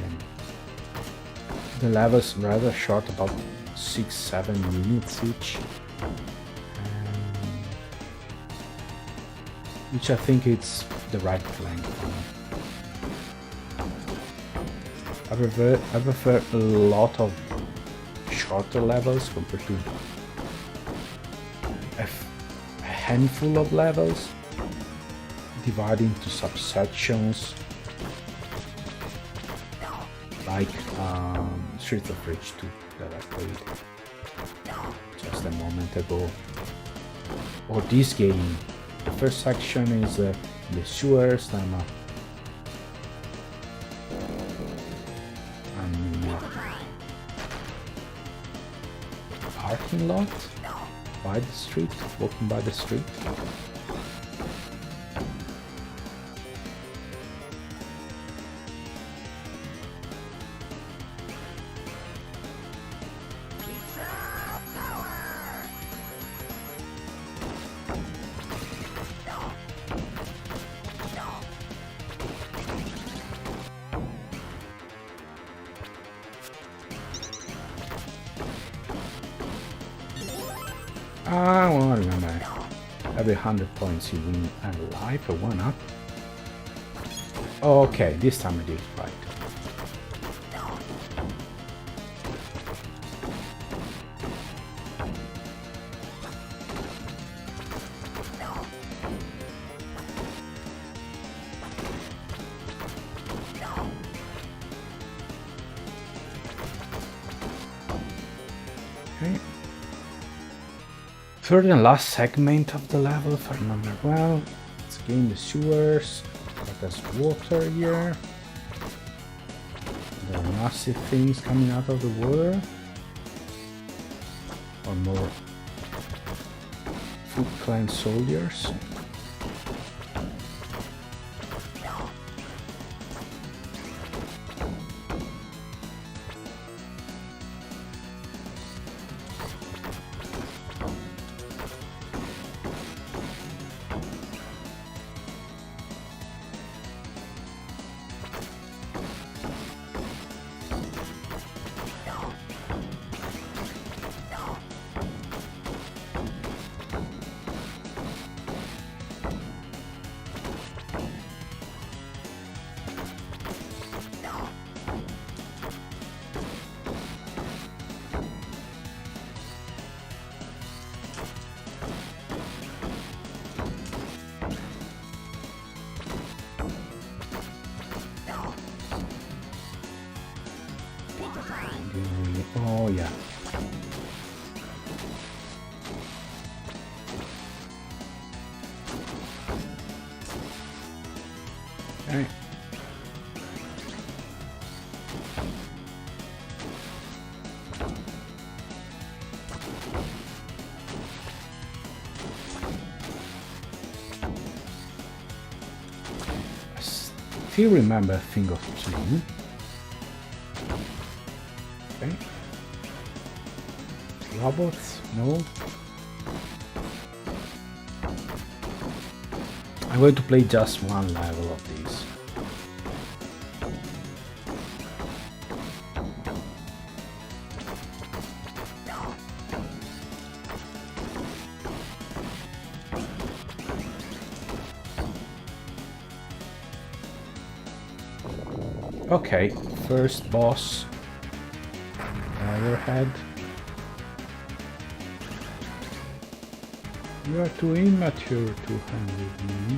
levels rather short, about 6-7 minutes each, which I think it's the right length. I prefer a lot of shorter levels compared to a handful of levels divided into subsections, like Streets of Rage 2 that I played just a moment ago. Or this game, the first section is the sewers, then parking lot by the street, walking by the street. Well, remember, every 100 points you win a life, a 1-up. Okay, this time I did it right. Okay. Third and last segment of the level, if I remember well. Let's gain the sewers. There's water here. There are massive things coming out of the water. Or more Foot Clan soldiers. yeah. Okay. I still remember Thing of Two. Okay. Robots? No. I'm going to play just one level of this. Okay, first boss. Leatherhead. You are too immature to hang with me.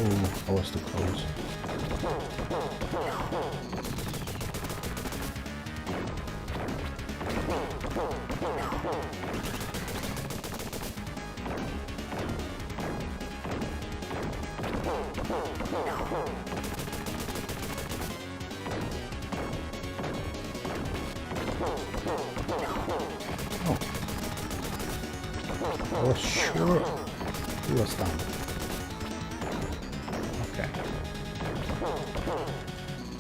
Oh, I was too close. Oh, I was sure he was done. Okay.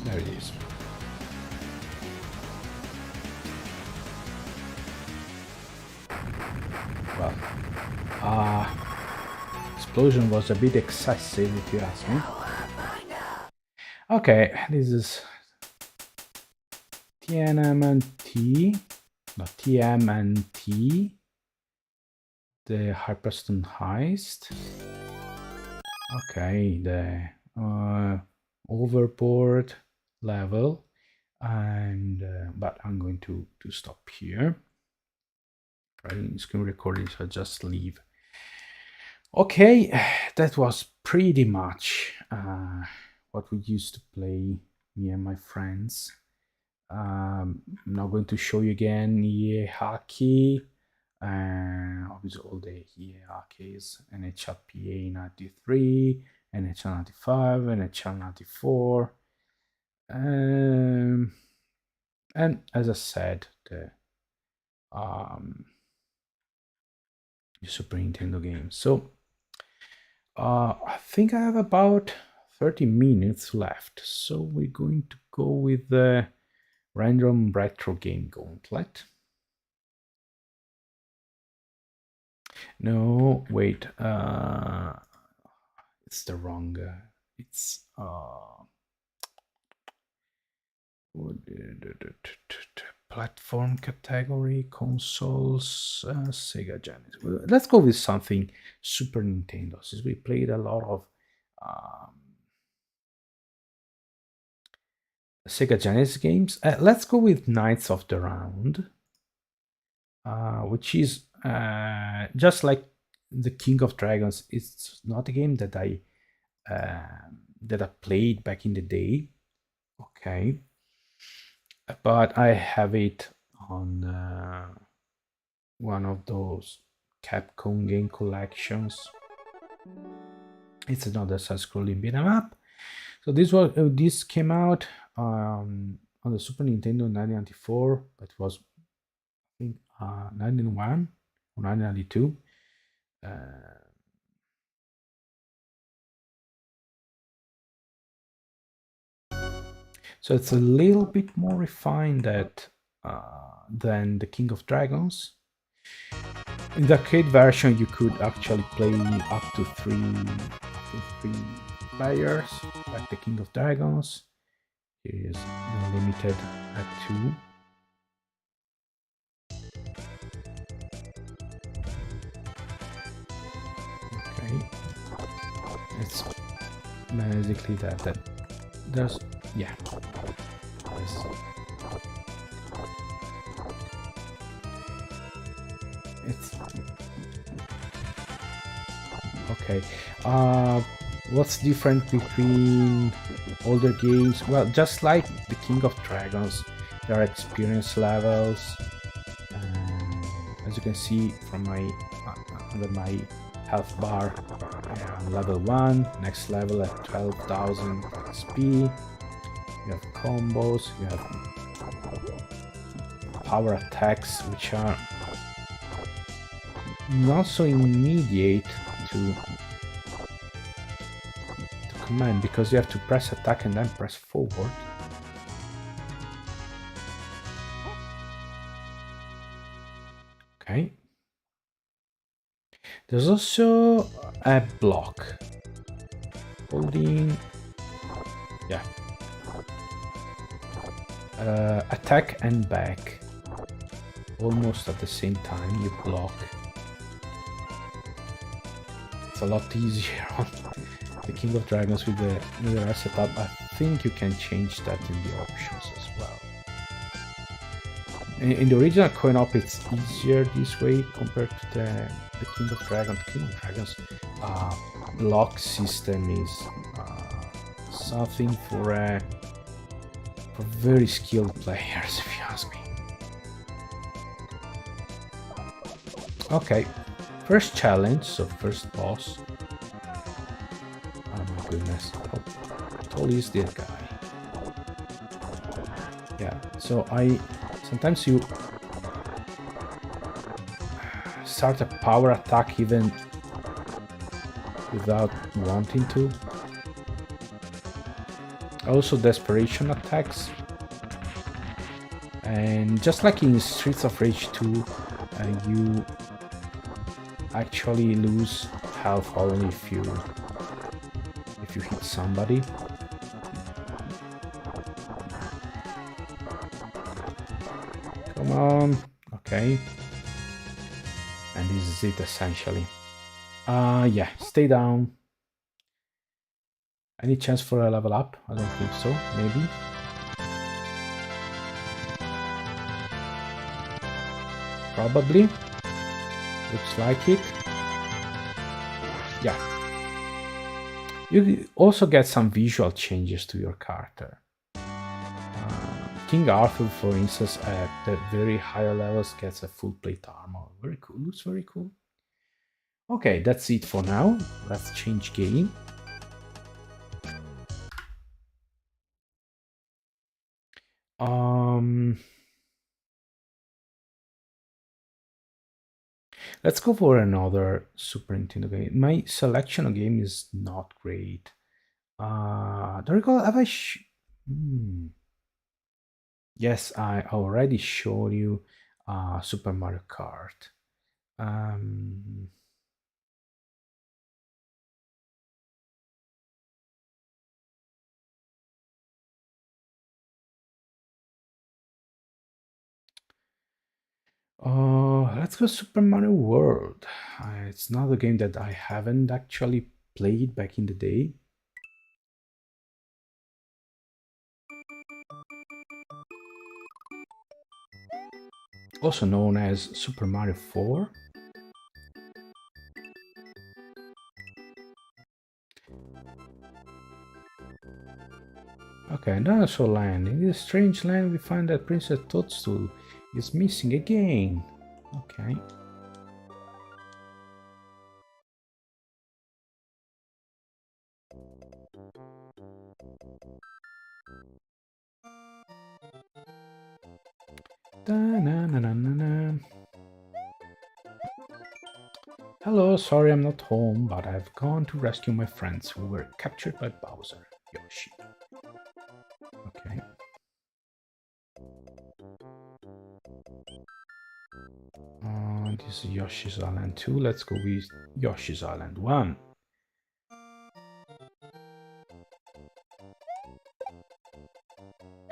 There it is. Well, explosion was a bit excessive if you ask me. Okay, this is TNMNT, not TMNT, the Hyperstone heist. Okay, the overboard level, and but I'm going to stop here. Screen recording, so I'll just leave. Okay, that was pretty much what we used to play, me and my friends. I'm not going to show you again EA hockey, obviously all the EA hockeys, NHLPA 93, NHL 95, NHL 94. And as I said, the Super Nintendo games. So I think I have about 30 minutes left. So we're going to go with the random retro game gauntlet. No, wait. It's the wrong. It's platform category, consoles, Sega Genesis. Let's go with something Super Nintendo, since we played a lot of Sega Genesis games. Let's go with Knights of the Round, which is just like the King of Dragons. It's not a game that I played back in the day. Okay, but I have it on one of those Capcom game collections. It's another side-scrolling beat 'em up. So this came out on the Super Nintendo in 1994, but it was I think 1991 or 1992. So it's a little bit more refined than the King of Dragons. In the arcade version, you could actually play up to three players, like the King of Dragons. Here is limited at 2. Okay, it's basically that there's yeah. Yes. it's okay. Uh, what's different between older games? Well, just like the King of Dragons, there are experience levels. As you can see from my under my health bar, I am level 1, next level at 12,000 XP. You have combos, you have power attacks, which are not so immediate to command because you have to press attack and then press forward. Okay. There's also a block. Holding... yeah. Attack and back. Almost at the same time, you block. It's a lot easier on the King of Dragons with the rest setup. I think you can change that in the options as well. In the original coin-op, it's easier this way compared to the King of Dragons. The King of Dragons block system is something for very skilled players, if you ask me. Okay, first challenge, so first boss. Oh my goodness, how tall is this guy? Yeah, so sometimes you start a power attack even without wanting to. Also desperation attacks. And just like in Streets of Rage 2, you actually lose health only if you hit somebody. Come on. Okay. And this is it essentially. Yeah, stay down. Any chance for a level up? I don't think so. Maybe. Probably. Looks like it. Yeah. You also get some visual changes to your character. King Arthur, for instance, at the very higher levels gets a full plate armor. Very cool. Looks very cool. Okay, that's it for now. Let's change game. Let's go for another Super Nintendo game. My selection of game is not great. Don't recall, have I Yes, I already showed you Super Mario Kart. Let's go Super Mario World. It's not a game that I haven't actually played back in the day. Also known as Super Mario 4. Okay, dinosaur land. In this strange land, we find that Princess Toadstool is missing again. Okay. Da-na-na-na-na-na. Hello, sorry I'm not home, but I've gone to rescue my friends who were captured by Bowser. Yoshi. Okay. This is Yoshi's Island 2. Let's go with Yoshi's Island 1.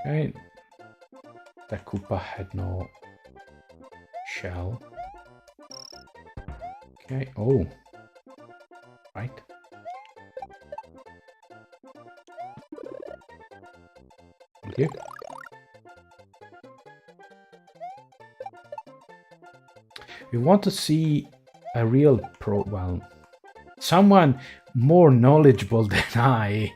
Okay. That Koopa had no shell. Okay. Oh. Right. Thank you. you want to see a real well, someone more knowledgeable than I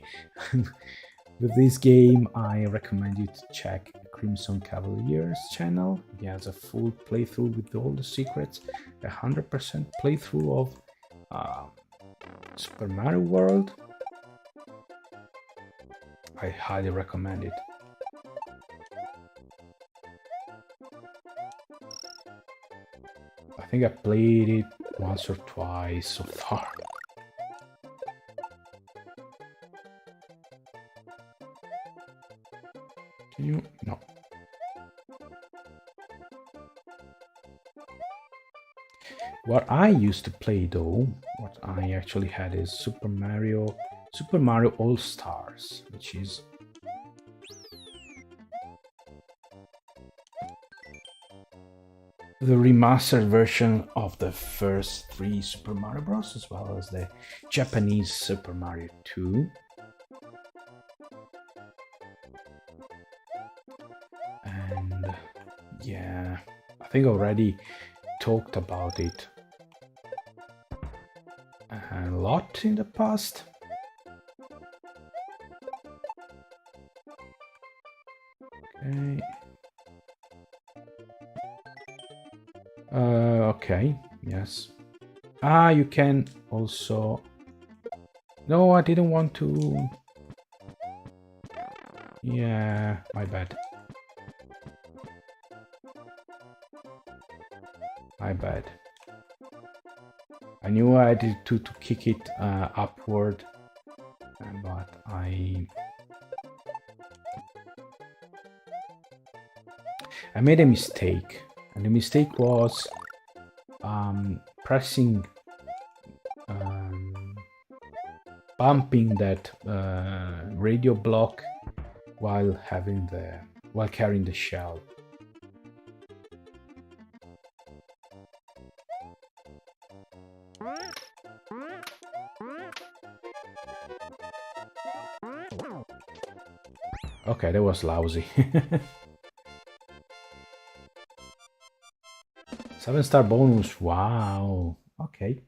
with this game, I recommend you to check Crimson Cavalier's channel. He has a full playthrough with all the secrets, 100% playthrough of Super Mario World. I highly recommend it. I think I played it once or twice so far. Can you? No. What I used to play though, what I actually had is Super Mario All Stars, which is the remastered version of the first 3 Super Mario Bros. As well as the Japanese Super Mario 2. And yeah, I think I already talked about it a lot in the past. Okay. Okay, yes. You can also... No, I didn't want to... Yeah, my bad. My bad. I knew I had to kick it upward, but I made a mistake, and the mistake was pressing, bumping that radio block while carrying the shell. Okay, that was lousy. 7-star bonus, wow. Okay.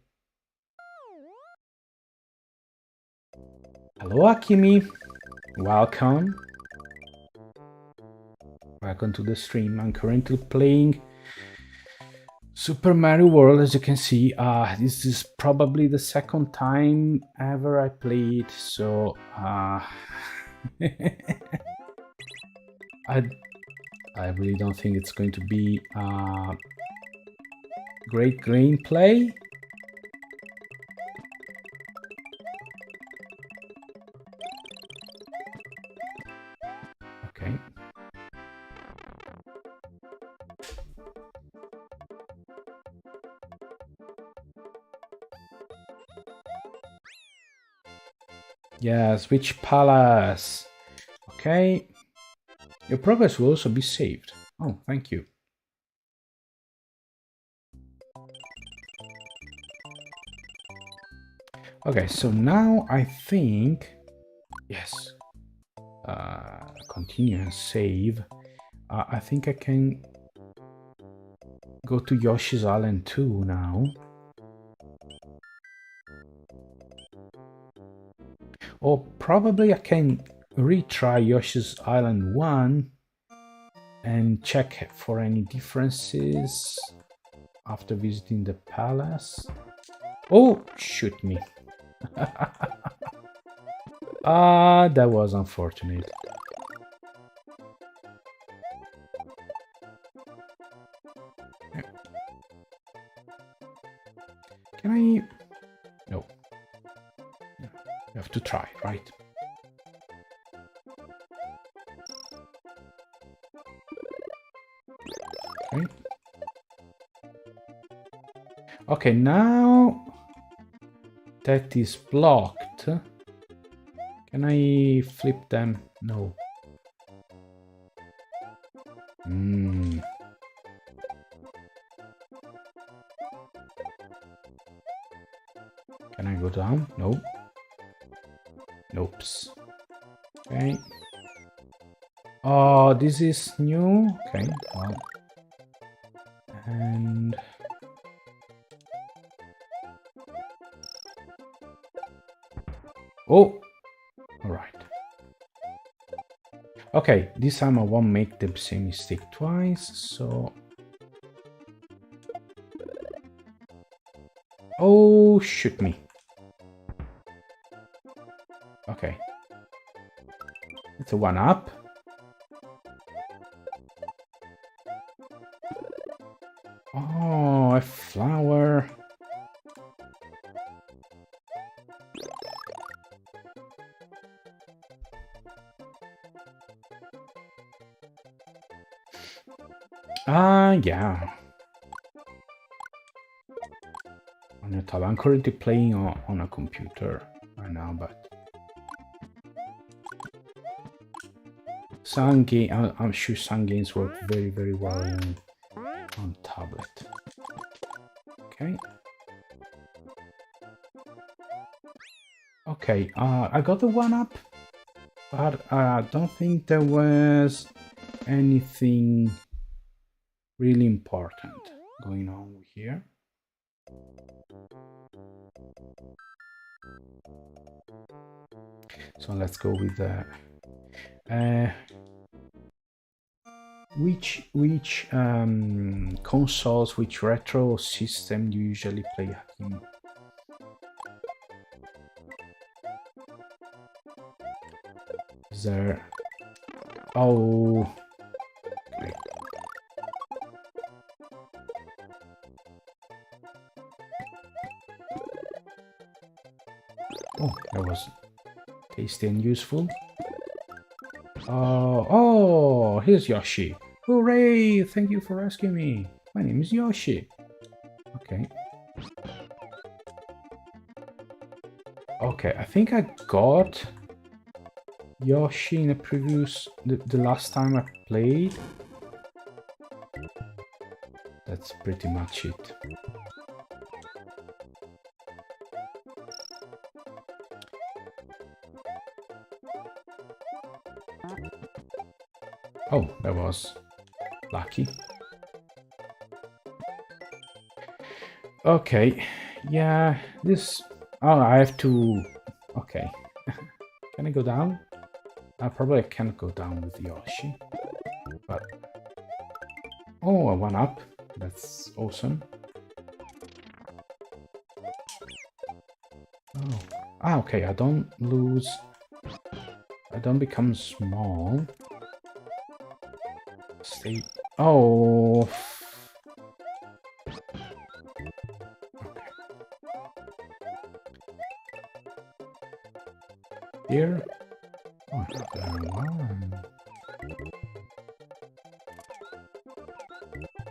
Hello, Akimi. Welcome. Welcome to the stream. I'm currently playing Super Mario World, as you can see. This is probably the second time ever I played, so I really don't think it's going to be great gameplay. Okay. Yes, which palace? Okay. Your progress will also be saved. Oh, thank you. Okay, so now I think... Yes. Continue and save. I think I can go to Yoshi's Island 2 now. Or probably I can retry Yoshi's Island 1 and check for any differences after visiting the palace. Oh, shoot me. That was unfortunate. Can I... No. You have to try, right? Okay. Okay, now that is blocked. Can I flip them? No. Can I go down? No. Nope. Okay. Oh, this is new. Okay, well. And Oh, all right. Okay, this time I won't make the same mistake twice, so... Oh, shoot me. Okay. It's a 1-up. Oh, a flower. Yeah. On a tab. I'm currently playing on a computer right now, but some game, I'm sure some games work very, very well on tablet. Okay. Okay, I got the 1-up, but I don't think there was anything really important going on here. So let's go with the which consoles, which retro system do you usually play Hakim? Is there... Oh, okay. Oh, that was tasty and useful. Oh, here's Yoshi. Hooray! Thank you for asking me. My name is Yoshi. Okay. Okay, I think I got Yoshi in a previous... the last time I played. That's pretty much it. Oh, that was lucky. Okay, yeah, this... Oh, I have to... Okay. Can I go down? Probably I can't go down with Yoshi. But... Oh, a 1-up. That's awesome. Oh. Ah, okay, I don't lose... I don't become small. Stay... Oh... Okay. Here...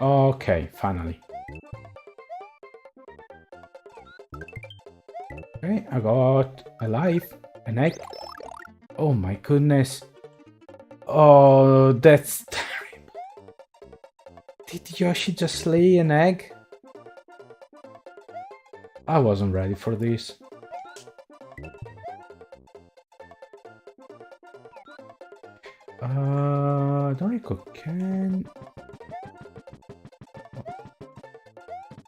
Oh, okay, finally. Okay, I got a life, an egg. Oh my goodness. Oh, that's terrible. Did Yoshi just lay an egg? I wasn't ready for this. Doriko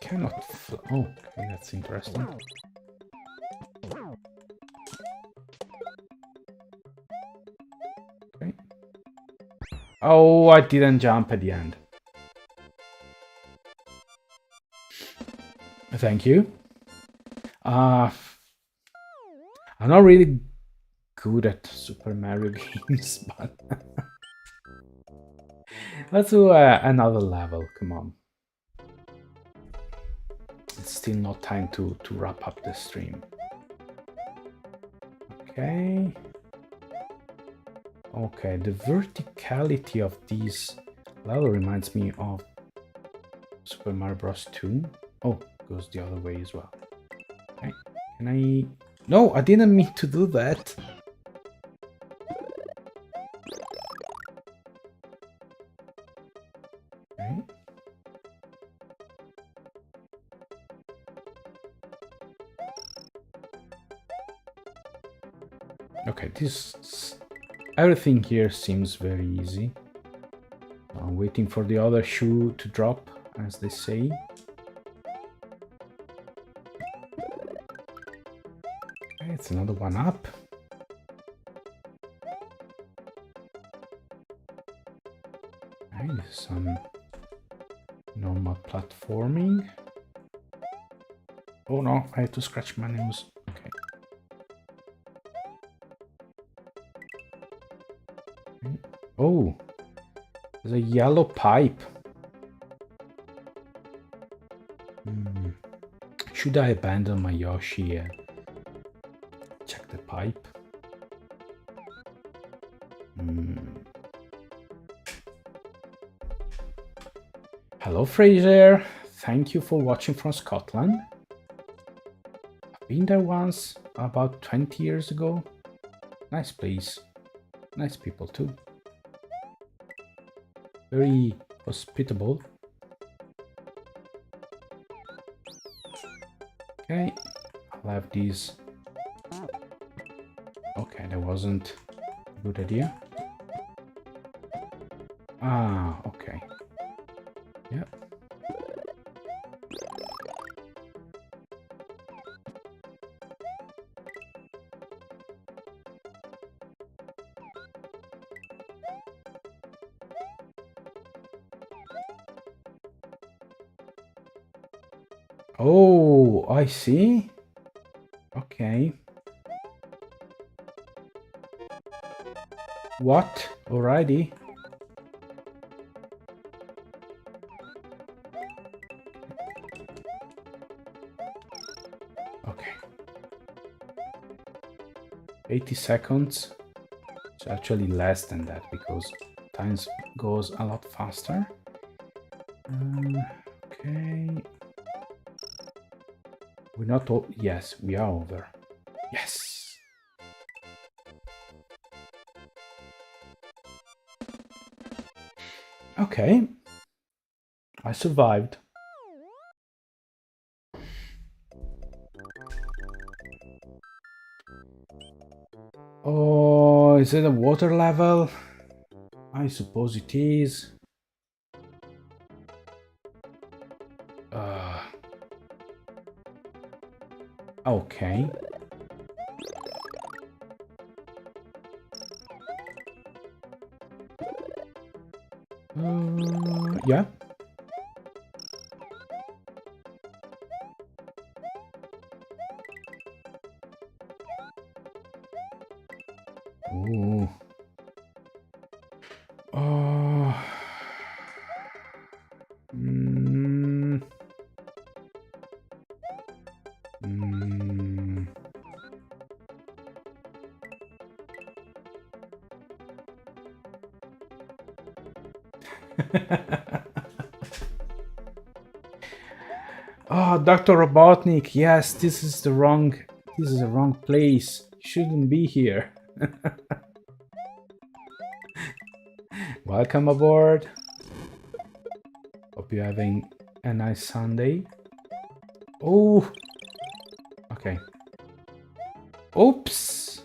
cannot fly. Oh, okay, that's interesting. Okay. Oh, I didn't jump at the end. Thank you. I'm not really good at Super Mario games, but let's do another level. Come on. It's still not time to wrap up the stream. Okay. Okay, the verticality of this level reminds me of Super Mario Bros. 2. Oh, goes the other way as well. Okay. Can I... No, I didn't mean to do that. Okay. Okay, this... Everything here seems very easy. I'm waiting for the other shoe to drop, as they say. Okay, It's another one up. Okay, this is some normal platforming. Oh no, I have to scratch my nose. Okay. Oh, there's a yellow pipe. Should I abandon my Yoshi and check the pipe? Hello, Fraser. Thank you for watching from Scotland. I've been there once, about 20 years ago. Nice place. Nice people too. Very hospitable. Okay, I'll have these. Okay, that wasn't a good idea. Ah, okay. Yep. Oh, I see. Okay. What? Alrighty. Okay. 80 seconds. It's actually less than that because time goes a lot faster. Okay. We're not all. Yes, we are over. Yes. Okay. I survived. Oh, is it a water level? I suppose it is. Okay. Yeah. Ooh. Oh. Mm. Mm. Oh, Dr. Robotnik, yes, this is the wrong place. Shouldn't be here. Welcome aboard. Hope you're having a nice Sunday. Oh, okay. Oops.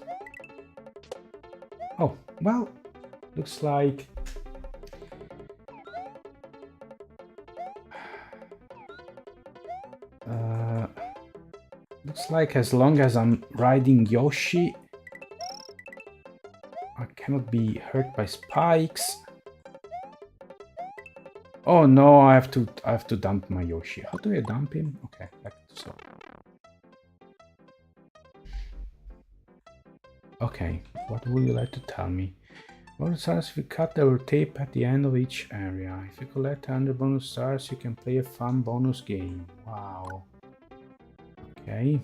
Oh, well, looks like as long as I'm riding Yoshi, I cannot be hurt by spikes. Oh no, I have to dump my Yoshi. How do I dump him? Okay, back to so. Okay, what would you like to tell me? Bonus stars if you cut the tape at the end of each area. If you collect 100 bonus stars, you can play a fun bonus game. Wow. Okay.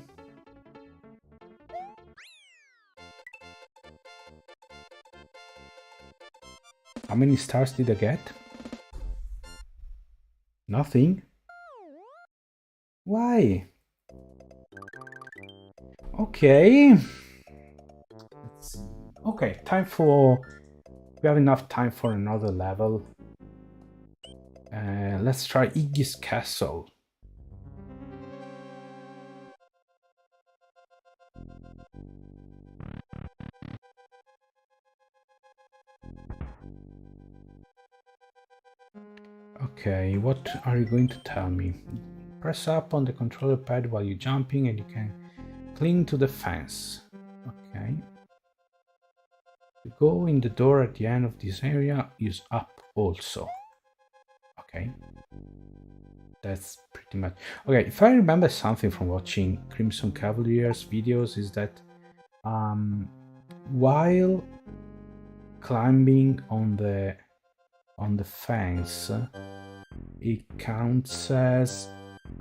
How many stars did I get? Nothing. Why? Okay. Let's see. Okay, time for... We have enough time for another level. Let's try Iggy's Castle. Okay, what are you going to tell me? Press up on the controller pad while you're jumping and you can cling to the fence. To go in the door at the end of this area, use up also. Okay. That's pretty much... Okay, if I remember something from watching Crimson Cavalier's videos is that while climbing on the fence, it counts as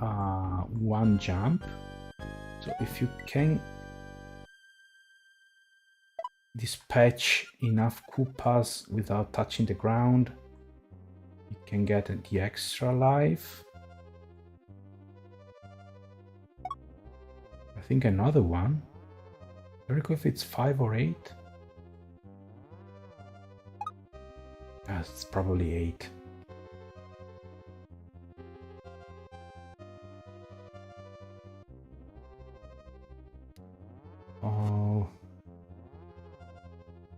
one jump. So if you can dispatch enough Koopas without touching the ground, you can get the extra life. I think another one. I don't know if it's 5 or 8. It's probably 8. Oh,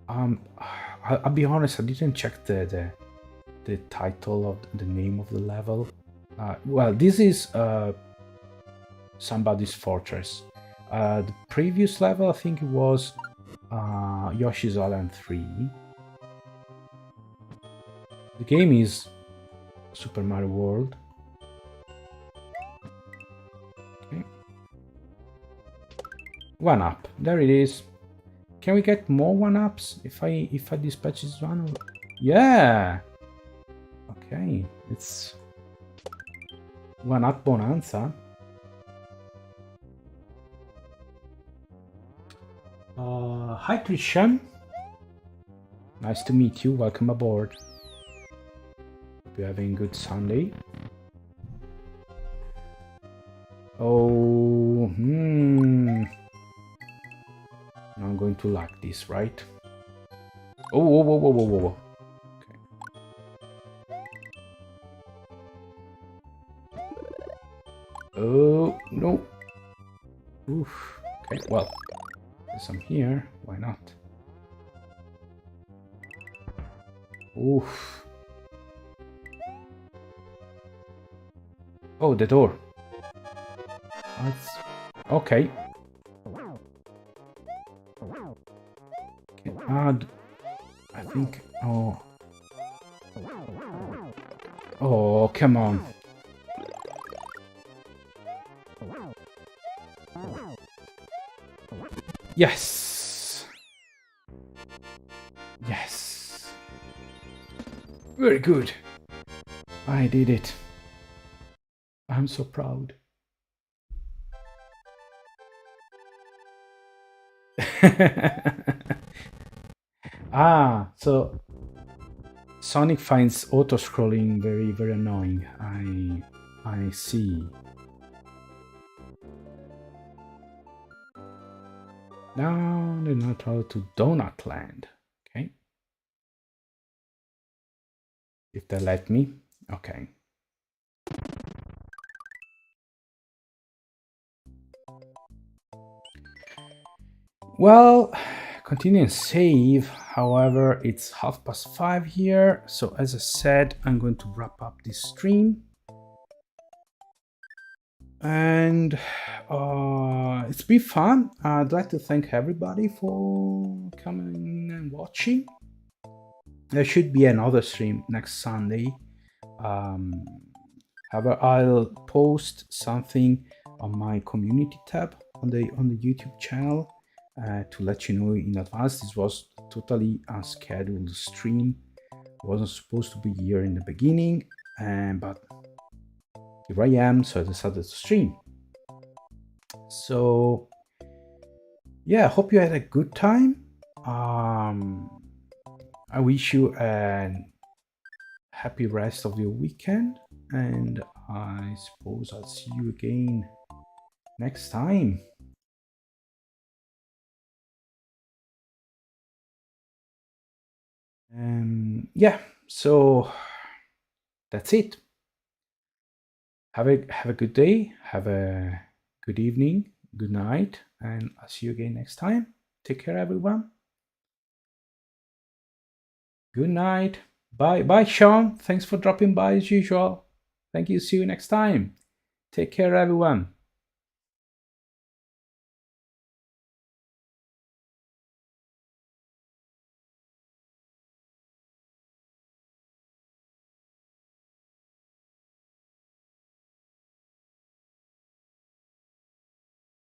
I'll be honest. I didn't check the title of the name of the level. Well, this is somebody's fortress. The previous level, I think it was Yoshi's Island 3. The game is Super Mario World. Okay. 1-up. There it is. Can we get more 1-ups if I dispatch this one? Yeah. Okay, it's 1-up bonanza. Hi Christian. Nice to meet you. Welcome aboard. Hope you're having a good Sunday. Oh, I'm going to like this, right? Oh, whoa, whoa, whoa, whoa, whoa. Oh, no. Oof. Okay, well, there's some here. Why not? Oof. Oh, the door. That's... Okay. Can add... I think... Oh. Oh, come on. Yes! Yes! Very good. I did it. I'm so proud. So Sonic finds auto-scrolling very, very annoying. I see. Now they're not allowed to Donut Land. Okay. If they let me. Okay. Well, continue and save. However, it's 5:30 here. So as I said, I'm going to wrap up this stream. And it's been fun. I'd like to thank everybody for coming and watching. There should be another stream next Sunday. However, I'll post something on my community tab on the YouTube channel to let you know in advance. This was totally unscheduled stream. I wasn't supposed to be here in the beginning, but here I am, so I decided to stream. So yeah, I hope you had a good time. I wish you a happy rest of your weekend, and I suppose I'll see you again next time. Yeah, so that's it. Have a good day, have a good evening, good night, and I'll see you again next time. Take care, everyone. Good night. Bye. Bye, Sean. Thanks for dropping by as usual. Thank you. See you next time. Take care, everyone.